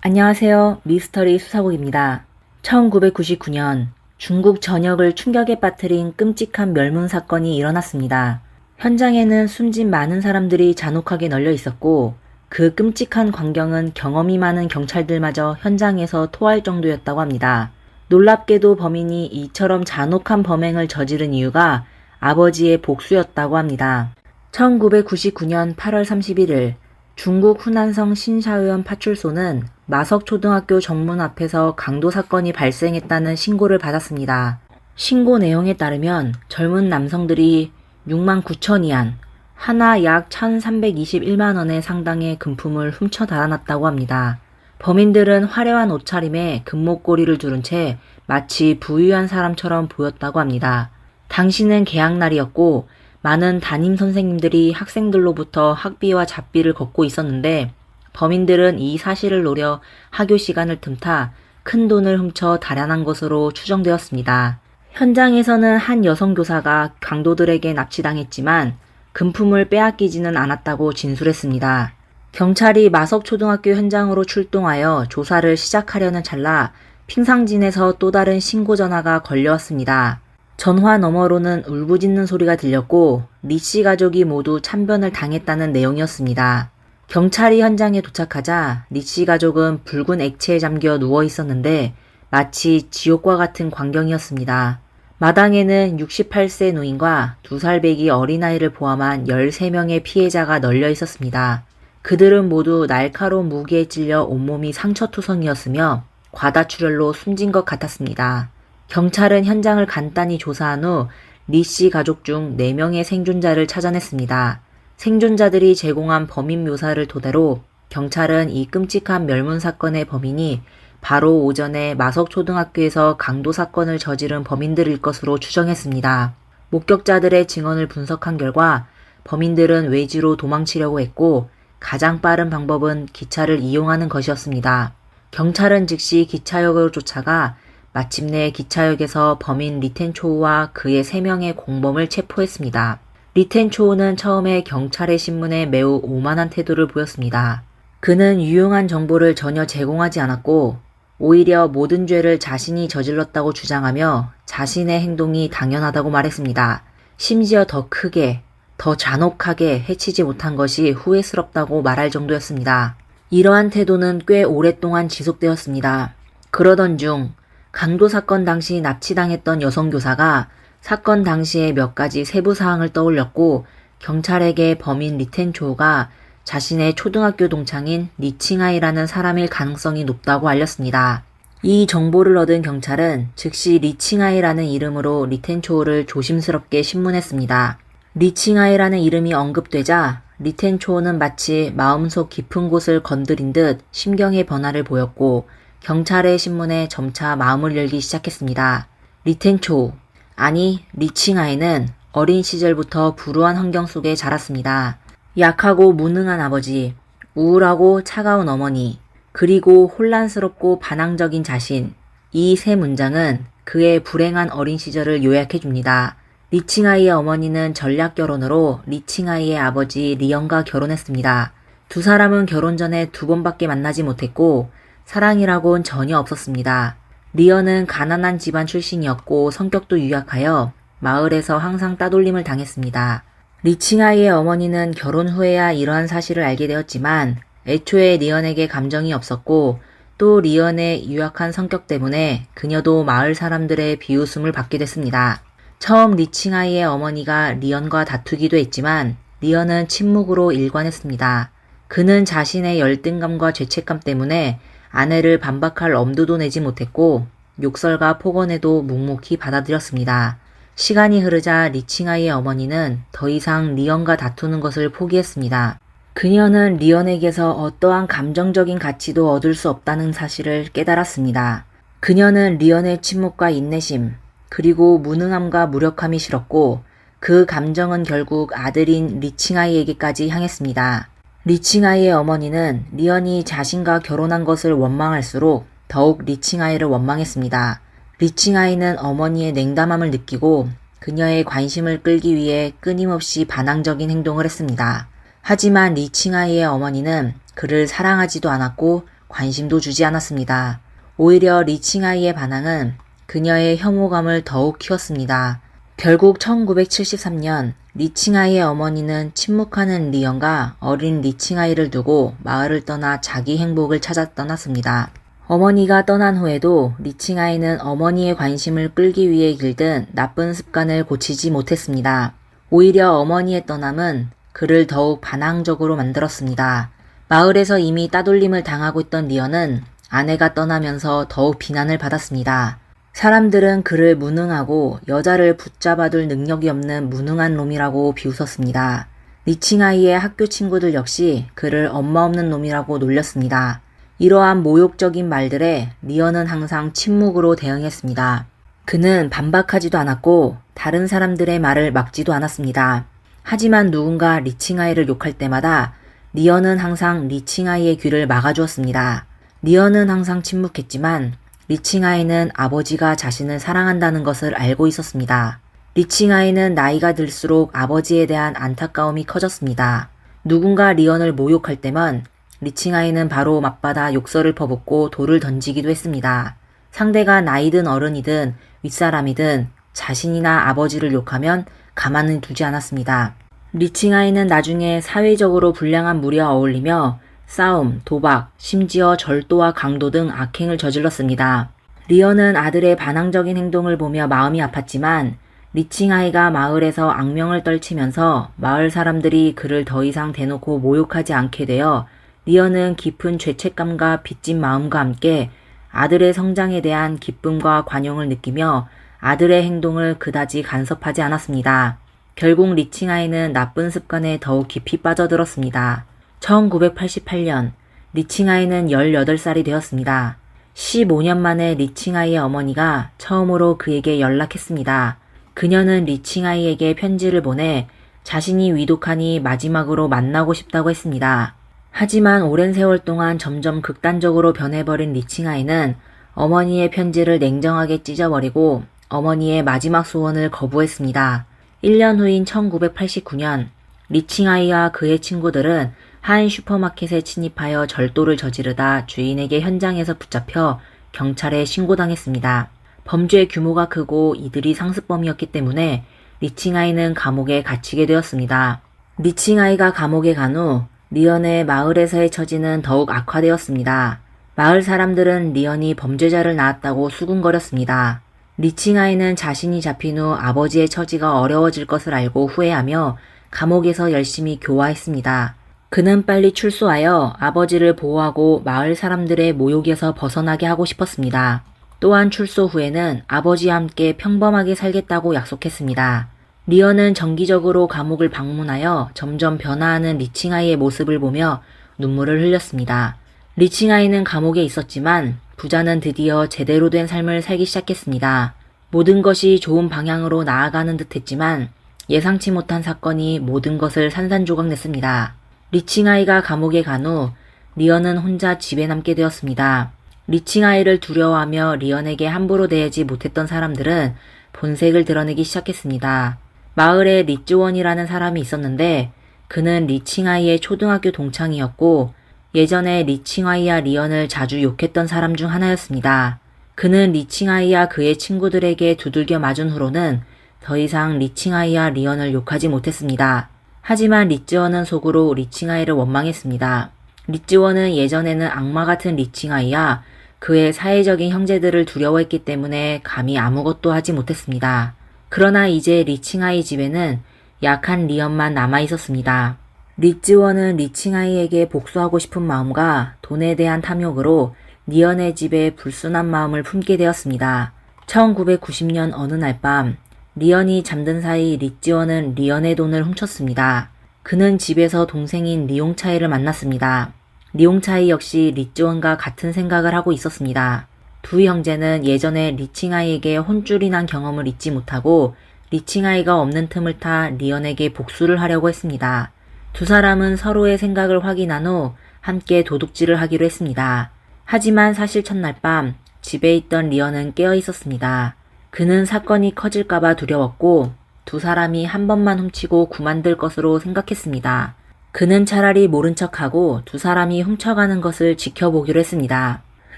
안녕하세요. 미스터리 수사국입니다. 1999년 중국 전역을 충격에 빠뜨린 끔찍한 멸문 사건이 일어났습니다. 현장에는 숨진 많은 사람들이 잔혹하게 널려 있었고 그 끔찍한 광경은 경험이 많은 경찰들마저 현장에서 토할 정도였다고 합니다. 놀랍게도 범인이 이처럼 잔혹한 범행을 저지른 이유가 아버지의 복수였다고 합니다. 1999년 8월 31일 중국 후난성 신샤오현 파출소는 마석초등학교 정문 앞에서 강도 사건이 발생했다는 신고를 받았습니다. 신고 내용에 따르면 젊은 남성들이 69,000위안, 하나 약 1,321만 원의 상당의 금품을 훔쳐 달아났다고 합니다. 범인들은 화려한 옷차림에 금목걸이를 두른 채 마치 부유한 사람처럼 보였다고 합니다. 당시는 개학날이었고 많은 담임 선생님들이 학생들로부터 학비와 잡비를 걷고 있었는데 범인들은 이 사실을 노려 학교 시간을 틈타 큰 돈을 훔쳐 달아난 것으로 추정되었습니다. 현장에서는 한 여성 교사가 강도들에게 납치당했지만 금품을 빼앗기지는 않았다고 진술했습니다. 경찰이 마석초등학교 현장으로 출동하여 조사를 시작하려는 찰나 핑상진에서 또 다른 신고 전화가 걸려왔습니다. 전화 너머로는 울부짖는 소리가 들렸고 리씨 가족이 모두 참변을 당했다는 내용이었습니다. 경찰이 현장에 도착하자 리씨 가족은 붉은 액체에 잠겨 누워 있었는데 마치 지옥과 같은 광경이었습니다. 마당에는 68세 노인과 2살 배기 어린아이를 포함한 13명의 피해자가 널려 있었습니다. 그들은 모두 날카로운 무기에 찔려 온몸이 상처투성이었으며 과다출혈로 숨진 것 같았습니다. 경찰은 현장을 간단히 조사한 후 리씨 가족 중 4명의 생존자를 찾아냈습니다. 생존자들이 제공한 범인 묘사를 토대로 경찰은 이 끔찍한 멸문 사건의 범인이 바로 오전에 마석초등학교에서 강도 사건을 저지른 범인들일 것으로 추정했습니다. 목격자들의 증언을 분석한 결과 범인들은 외지로 도망치려고 했고 가장 빠른 방법은 기차를 이용하는 것이었습니다. 경찰은 즉시 기차역으로 쫓아가 마침내 기차역에서 범인 리텐초우와 그의 3명의 공범을 체포했습니다. 리텐초우는 처음에 경찰의 신문에 매우 오만한 태도를 보였습니다. 그는 유용한 정보를 전혀 제공하지 않았고 오히려 모든 죄를 자신이 저질렀다고 주장하며 자신의 행동이 당연하다고 말했습니다. 심지어 더 크게, 더 잔혹하게 해치지 못한 것이 후회스럽다고 말할 정도였습니다. 이러한 태도는 꽤 오랫동안 지속되었습니다. 그러던 중 강도 사건 당시 납치당했던 여성 교사가 사건 당시의 몇 가지 세부 사항을 떠올렸고 경찰에게 범인 리텐초우가 자신의 초등학교 동창인 리칭아이라는 사람일 가능성이 높다고 알렸습니다. 이 정보를 얻은 경찰은 즉시 리칭아이라는 이름으로 리텐초우를 조심스럽게 신문했습니다. 리칭아이라는 이름이 언급되자 리텐초우는 마치 마음속 깊은 곳을 건드린 듯 심경의 변화를 보였고 경찰의 신문에 점차 마음을 열기 시작했습니다. 리텐초우, 아니 리칭아이는 어린 시절부터 불우한 환경 속에 자랐습니다. 약하고 무능한 아버지, 우울하고 차가운 어머니, 그리고 혼란스럽고 반항적인 자신, 이 세 문장은 그의 불행한 어린 시절을 요약해줍니다. 리칭아이의 어머니는 전략 결혼으로 리칭아이의 아버지 리언과 결혼했습니다. 두 사람은 결혼 전에 2번밖에 만나지 못했고 사랑이라고는 전혀 없었습니다. 리언은 가난한 집안 출신이었고 성격도 유약하여 마을에서 항상 따돌림을 당했습니다. 리칭아이의 어머니는 결혼 후에야 이러한 사실을 알게 되었지만 애초에 리언에게 감정이 없었고 또 리언의 유약한 성격 때문에 그녀도 마을 사람들의 비웃음을 받게 됐습니다. 처음 리칭아이의 어머니가 리언과 다투기도 했지만 리언은 침묵으로 일관했습니다. 그는 자신의 열등감과 죄책감 때문에 아내를 반박할 엄두도 내지 못했고 욕설과 폭언에도 묵묵히 받아들였습니다. 시간이 흐르자 리칭아이의 어머니는 더 이상 리언과 다투는 것을 포기했습니다. 그녀는 리언에게서 어떠한 감정적인 가치도 얻을 수 없다는 사실을 깨달았습니다. 그녀는 리언의 침묵과 인내심, 그리고 무능함과 무력함이 싫었고 그 감정은 결국 아들인 리칭아이에게까지 향했습니다. 리칭아이의 어머니는 리언이 자신과 결혼한 것을 원망할수록 더욱 리칭아이를 원망했습니다. 리칭아이는 어머니의 냉담함을 느끼고 그녀의 관심을 끌기 위해 끊임없이 반항적인 행동을 했습니다. 하지만 리칭아이의 어머니는 그를 사랑하지도 않았고 관심도 주지 않았습니다. 오히려 리칭아이의 반항은 그녀의 혐오감을 더욱 키웠습니다. 결국 1973년 리칭아이의 어머니는 침묵하는 리언과 어린 리칭아이를 두고 마을을 떠나 자기 행복을 찾아 떠났습니다. 어머니가 떠난 후에도 리칭아이는 어머니의 관심을 끌기 위해 길든 나쁜 습관을 고치지 못했습니다. 오히려 어머니의 떠남은 그를 더욱 반항적으로 만들었습니다. 마을에서 이미 따돌림을 당하고 있던 리언은 아내가 떠나면서 더욱 비난을 받았습니다. 사람들은 그를 무능하고 여자를 붙잡아둘 능력이 없는 무능한 놈이라고 비웃었습니다. 리칭아이의 학교 친구들 역시 그를 엄마 없는 놈이라고 놀렸습니다. 이러한 모욕적인 말들에 리언은 항상 침묵으로 대응했습니다. 그는 반박하지도 않았고 다른 사람들의 말을 막지도 않았습니다. 하지만 누군가 리칭아이를 욕할 때마다 리언은 항상 리칭아이의 귀를 막아주었습니다. 리언은 항상 침묵했지만 리칭아이는 아버지가 자신을 사랑한다는 것을 알고 있었습니다. 리칭아이는 나이가 들수록 아버지에 대한 안타까움이 커졌습니다. 누군가 리언을 모욕할 때면 리칭아이는 바로 맞받아 욕설을 퍼붓고 돌을 던지기도 했습니다. 상대가 나이든 어른이든 윗사람이든 자신이나 아버지를 욕하면 가만히 두지 않았습니다. 리칭아이는 나중에 사회적으로 불량한 무리와 어울리며 싸움, 도박, 심지어 절도와 강도 등 악행을 저질렀습니다. 리언은 아들의 반항적인 행동을 보며 마음이 아팠지만 리칭아이가 마을에서 악명을 떨치면서 마을 사람들이 그를 더 이상 대놓고 모욕하지 않게 되어 리언은 깊은 죄책감과 빚진 마음과 함께 아들의 성장에 대한 기쁨과 관용을 느끼며 아들의 행동을 그다지 간섭하지 않았습니다. 결국 리칭아이는 나쁜 습관에 더욱 깊이 빠져들었습니다. 1988년 리칭아이는 18살이 되었습니다. 15년 만에 리칭아이의 어머니가 처음으로 그에게 연락했습니다. 그녀는 리칭아이에게 편지를 보내 자신이 위독하니 마지막으로 만나고 싶다고 했습니다. 하지만 오랜 세월 동안 점점 극단적으로 변해버린 리칭아이는 어머니의 편지를 냉정하게 찢어버리고 어머니의 마지막 소원을 거부했습니다. 1년 후인 1989년 리칭아이와 그의 친구들은 한 슈퍼마켓에 침입하여 절도를 저지르다 주인에게 현장에서 붙잡혀 경찰에 신고당했습니다. 범죄의 규모가 크고 이들이 상습범이었기 때문에 리칭아이는 감옥에 갇히게 되었습니다. 리칭아이가 감옥에 간 후 리언의 마을에서의 처지는 더욱 악화되었습니다. 마을 사람들은 리언이 범죄자를 낳았다고 수군거렸습니다. 리칭아이는 자신이 잡힌 후 아버지의 처지가 어려워질 것을 알고 후회하며 감옥에서 열심히 교화했습니다. 그는 빨리 출소하여 아버지를 보호하고 마을 사람들의 모욕에서 벗어나게 하고 싶었습니다. 또한 출소 후에는 아버지와 함께 평범하게 살겠다고 약속했습니다. 리언은 정기적으로 감옥을 방문하여 점점 변화하는 리칭아이의 모습을 보며 눈물을 흘렸습니다. 리칭아이는 감옥에 있었지만 부자는 드디어 제대로 된 삶을 살기 시작했습니다. 모든 것이 좋은 방향으로 나아가는 듯 했지만 예상치 못한 사건이 모든 것을 산산조각냈습니다. 리칭아이가 감옥에 간 후 리언은 혼자 집에 남게 되었습니다. 리칭아이를 두려워하며 리언에게 함부로 대하지 못했던 사람들은 본색을 드러내기 시작했습니다. 마을에 리즈원이라는 사람이 있었는데 그는 리칭아이의 초등학교 동창이었고 예전에 리칭아이와 리언을 자주 욕했던 사람 중 하나였습니다. 그는 리칭아이와 그의 친구들에게 두들겨 맞은 후로는 더 이상 리칭아이와 리언을 욕하지 못했습니다. 하지만 리즈원은 속으로 리칭아이를 원망했습니다. 리즈원은 예전에는 악마 같은 리칭아이와 그의 사회적인 형제들을 두려워했기 때문에 감히 아무것도 하지 못했습니다. 그러나 이제 리칭아이 집에는 약한 리언만 남아있었습니다. 리즈원은 리칭아이에게 복수하고 싶은 마음과 돈에 대한 탐욕으로 리언의 집에 불순한 마음을 품게 되었습니다. 1990년 어느 날 밤 리언이 잠든 사이 리지원은 리언의 돈을 훔쳤습니다. 그는 집에서 동생인 리용차이를 만났습니다. 리용차이 역시 리지원과 같은 생각을 하고 있었습니다. 두 형제는 예전에 리칭아이에게 혼쭐이 난 경험을 잊지 못하고 리칭아이가 없는 틈을 타 리언에게 복수를 하려고 했습니다. 두 사람은 서로의 생각을 확인한 후 함께 도둑질을 하기로 했습니다. 하지만 사실 첫날 밤 집에 있던 리언은 깨어 있었습니다. 그는 사건이 커질까봐 두려웠고 두 사람이 한 번만 훔치고 그만둘 것으로 생각했습니다. 그는 차라리 모른 척하고 두 사람이 훔쳐가는 것을 지켜보기로 했습니다.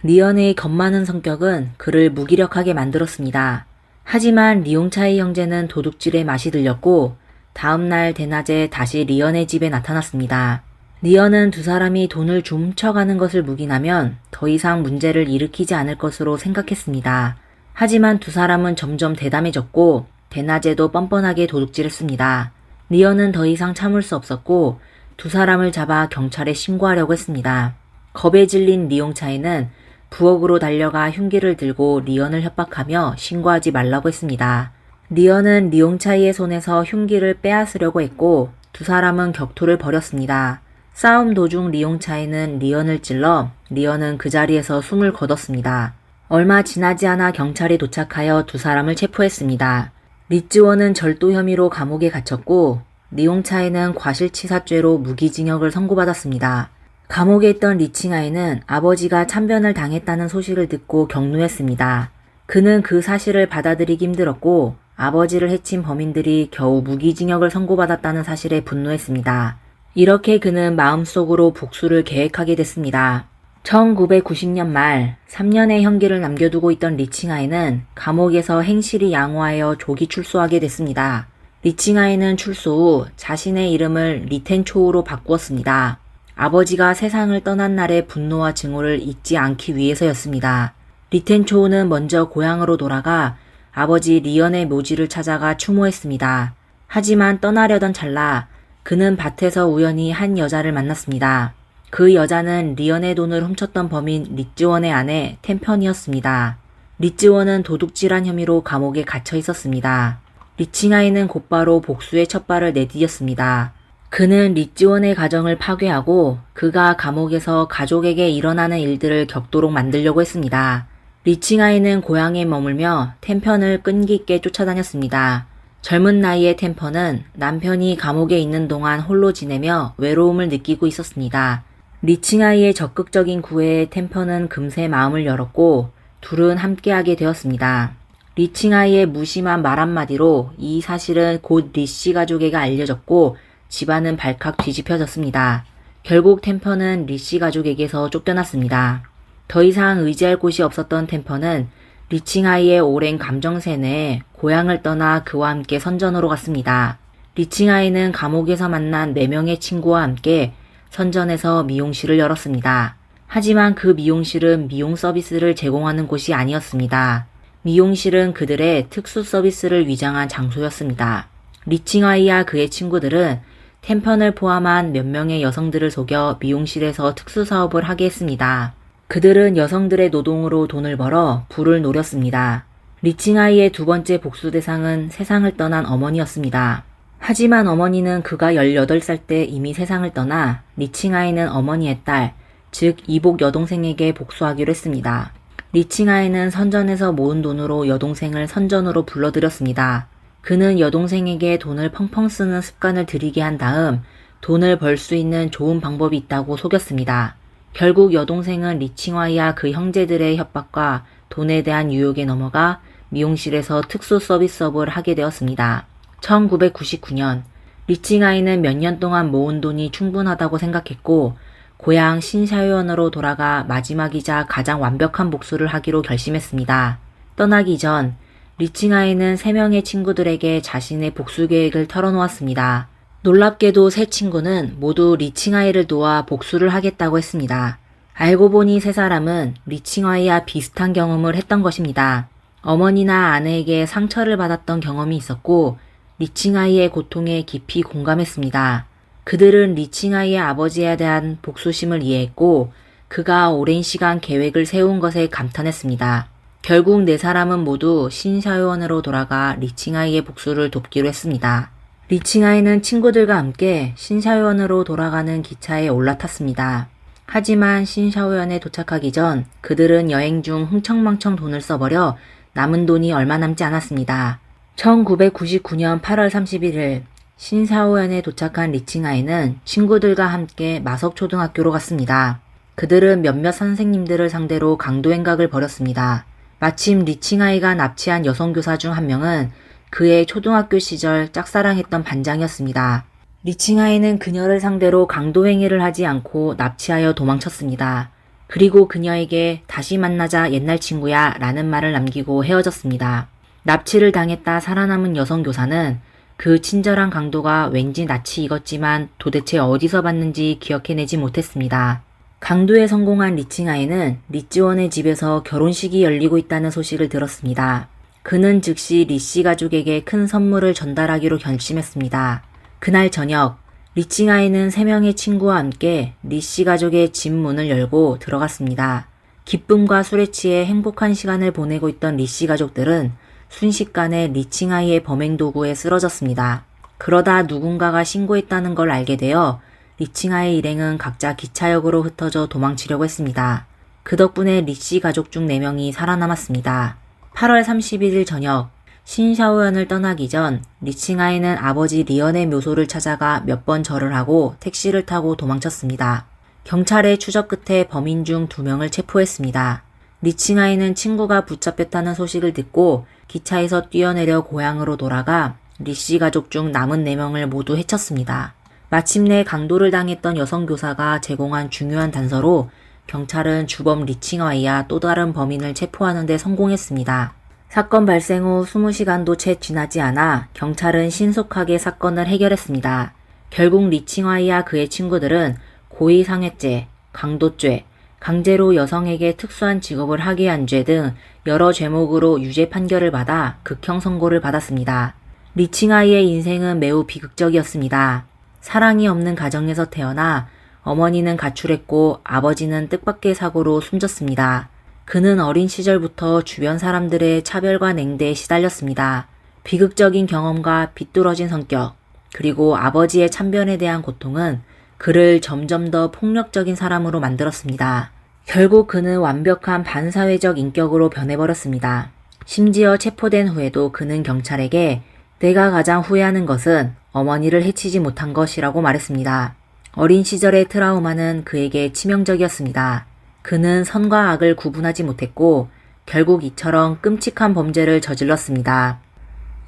리언의 겁 많은 성격은 그를 무기력하게 만들었습니다. 하지만 리용차이 형제는 도둑질에 맛이 들렸고 다음날 대낮에 다시 리언의 집에 나타났습니다. 리언은 두 사람이 돈을 좀 훔쳐가는 것을 묵인하면 더 이상 문제를 일으키지 않을 것으로 생각했습니다. 하지만 두 사람은 점점 대담해졌고 대낮에도 뻔뻔하게 도둑질했습니다. 리언은 더 이상 참을 수 없었고 두 사람을 잡아 경찰에 신고하려고 했습니다. 겁에 질린 리용차이는 부엌으로 달려가 흉기를 들고 리언을 협박하며 신고하지 말라고 했습니다. 리언은 리용차이의 손에서 흉기를 빼앗으려고 했고 두 사람은 격투를 벌였습니다. 싸움 도중 리용차이는 리언을 찔러 리언은 그 자리에서 숨을 거뒀습니다. 얼마 지나지 않아 경찰이 도착하여 두 사람을 체포했습니다. 리즈원은 절도 혐의로 감옥에 갇혔고 리용차이는 과실치사죄로 무기징역을 선고받았습니다. 감옥에 있던 리칭아이는 아버지가 참변을 당했다는 소식을 듣고 격노했습니다. 그는 그 사실을 받아들이기 힘들었고 아버지를 해친 범인들이 겨우 무기징역을 선고받았다는 사실에 분노했습니다. 이렇게 그는 마음속으로 복수를 계획하게 됐습니다. 1990년 말 3년의 형기를 남겨두고 있던 리칭아이는 감옥에서 행실이 양호하여 조기 출소하게 됐습니다. 리칭아이는 출소 후 자신의 이름을 리텐초우로 바꾸었습니다. 아버지가 세상을 떠난 날의 분노와 증오를 잊지 않기 위해서였습니다. 리텐초우는 먼저 고향으로 돌아가 아버지 리언의 묘지를 찾아가 추모했습니다. 하지만 떠나려던 찰나 그는 밭에서 우연히 한 여자를 만났습니다. 그 여자는 리언의 돈을 훔쳤던 범인 리즈원의 아내 템편이었습니다. 리즈원은 도둑질한 혐의로 감옥에 갇혀 있었습니다. 리칭아이는 곧바로 복수의 첫발을 내디뎠습니다. 그는 리즈원의 가정을 파괴하고 그가 감옥에서 가족에게 일어나는 일들을 겪도록 만들려고 했습니다. 리칭아이는 고향에 머물며 템편을 끈기 있게 쫓아다녔습니다. 젊은 나이의 템편은 남편이 감옥에 있는 동안 홀로 지내며 외로움을 느끼고 있었습니다. 리칭아이의 적극적인 구애에 템편은 금세 마음을 열었고 둘은 함께하게 되었습니다. 리칭아이의 무심한 말 한마디로 이 사실은 곧 리씨 가족에게 알려졌고 집안은 발칵 뒤집혀졌습니다. 결국 템편은 리씨 가족에게서 쫓겨났습니다. 더 이상 의지할 곳이 없었던 템편은 리칭아이의 오랜 감정세뇌에 고향을 떠나 그와 함께 선전으로 갔습니다. 리칭아이는 감옥에서 만난 4명의 친구와 함께 선전에서 미용실을 열었습니다. 하지만 그 미용실은 미용 서비스를 제공하는 곳이 아니었습니다. 미용실은 그들의 특수 서비스를 위장한 장소였습니다. 리칭아이와 그의 친구들은 템편을 포함한 몇 명의 여성들을 속여 미용실에서 특수 사업을 하게 했습니다. 그들은 여성들의 노동으로 돈을 벌어 부를 노렸습니다. 리칭아이의 두 번째 복수 대상은 세상을 떠난 어머니였습니다. 하지만 어머니는 그가 18살 때 이미 세상을 떠나 리칭아이는 어머니의 딸, 즉 이복 여동생에게 복수하기로 했습니다. 리칭아이는 선전에서 모은 돈으로 여동생을 선전으로 불러들였습니다. 그는 여동생에게 돈을 펑펑 쓰는 습관을 들이게 한 다음 돈을 벌 수 있는 좋은 방법이 있다고 속였습니다. 결국 여동생은 리칭아이와 그 형제들의 협박과 돈에 대한 유혹에 넘어가 미용실에서 특수 서비스업을 하게 되었습니다. 1999년 리칭아이는 몇 년 동안 모은 돈이 충분하다고 생각했고 고향 신샤유원으로 돌아가 마지막이자 가장 완벽한 복수를 하기로 결심했습니다. 떠나기 전 리칭아이는 3명의 친구들에게 자신의 복수 계획을 털어놓았습니다. 놀랍게도 세 친구는 모두 리칭아이를 도와 복수를 하겠다고 했습니다. 알고 보니 세 사람은 리칭아이와 비슷한 경험을 했던 것입니다. 어머니나 아내에게 상처를 받았던 경험이 있었고 리칭아이의 고통에 깊이 공감했습니다. 그들은 리칭아이의 아버지에 대한 복수심을 이해했고 그가 오랜 시간 계획을 세운 것에 감탄했습니다. 결국 네 사람은 모두 신샤요원으로 돌아가 리칭아이의 복수를 돕기로 했습니다. 리칭아이는 친구들과 함께 신샤요원으로 돌아가는 기차에 올라탔습니다. 하지만 신샤오현에 도착하기 전 그들은 여행 중 흥청망청 돈을 써버려 남은 돈이 얼마 남지 않았습니다. 1999년 8월 31일 신샤오현에 도착한 리칭아이는 친구들과 함께 마석초등학교로 갔습니다. 그들은 몇몇 선생님들을 상대로 강도행각을 벌였습니다. 마침 리칭아이가 납치한 여성교사 중 한 명은 그의 초등학교 시절 짝사랑했던 반장이었습니다. 리칭아이는 그녀를 상대로 강도행위를 하지 않고 납치하여 도망쳤습니다. 그리고 그녀에게 다시 만나자 옛날 친구야 라는 말을 남기고 헤어졌습니다. 납치를 당했다 살아남은 여성교사는 그 친절한 강도가 왠지 낯이 익었지만 도대체 어디서 봤는지 기억해내지 못했습니다. 강도에 성공한 리칭아이는 리찌원의 집에서 결혼식이 열리고 있다는 소식을 들었습니다. 그는 즉시 리씨 가족에게 큰 선물을 전달하기로 결심했습니다. 그날 저녁, 리칭아이는 3명의 친구와 함께 리씨 가족의 집 문을 열고 들어갔습니다. 기쁨과 술에 취해 행복한 시간을 보내고 있던 리씨 가족들은 순식간에 리칭아이의 범행 도구에 쓰러졌습니다. 그러다 누군가가 신고했다는 걸 알게 되어 리칭아이의 일행은 각자 기차역으로 흩어져 도망치려고 했습니다. 그 덕분에 리씨 가족 중 4명이 살아남았습니다. 8월 31일 저녁, 신샤오현을 떠나기 전 리칭아이는 아버지 리언의 묘소를 찾아가 몇 번 절을 하고 택시를 타고 도망쳤습니다. 경찰의 추적 끝에 범인 중 2명을 체포했습니다. 리칭아이는 친구가 붙잡혔다는 소식을 듣고 기차에서 뛰어내려 고향으로 돌아가 리씨 가족 중 남은 4명을 모두 해쳤습니다. 마침내 강도를 당했던 여성교사가 제공한 중요한 단서로 경찰은 주범 리칭아이와 또 다른 범인을 체포하는 데 성공했습니다. 사건 발생 후 20시간도 채 지나지 않아 경찰은 신속하게 사건을 해결했습니다. 결국 리칭아이와 그의 친구들은 고의상해죄, 강도죄, 강제로 여성에게 특수한 직업을 하게 한 죄 등 여러 죄목으로 유죄 판결을 받아 극형 선고를 받았습니다. 리칭아이의 인생은 매우 비극적이었습니다. 사랑이 없는 가정에서 태어나 어머니는 가출했고 아버지는 뜻밖의 사고로 숨졌습니다. 그는 어린 시절부터 주변 사람들의 차별과 냉대에 시달렸습니다. 비극적인 경험과 비뚤어진 성격, 그리고 아버지의 참변에 대한 고통은 그를 점점 더 폭력적인 사람으로 만들었습니다. 결국 그는 완벽한 반사회적 인격으로 변해버렸습니다. 심지어 체포된 후에도 그는 경찰에게 내가 가장 후회하는 것은 어머니를 해치지 못한 것이라고 말했습니다. 어린 시절의 트라우마는 그에게 치명적이었습니다. 그는 선과 악을 구분하지 못했고 결국 이처럼 끔찍한 범죄를 저질렀습니다.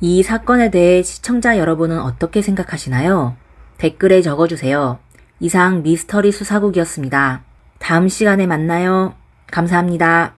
이 사건에 대해 시청자 여러분은 어떻게 생각하시나요? 댓글에 적어주세요. 이상 미스터리 수사국이었습니다. 다음 시간에 만나요. 감사합니다.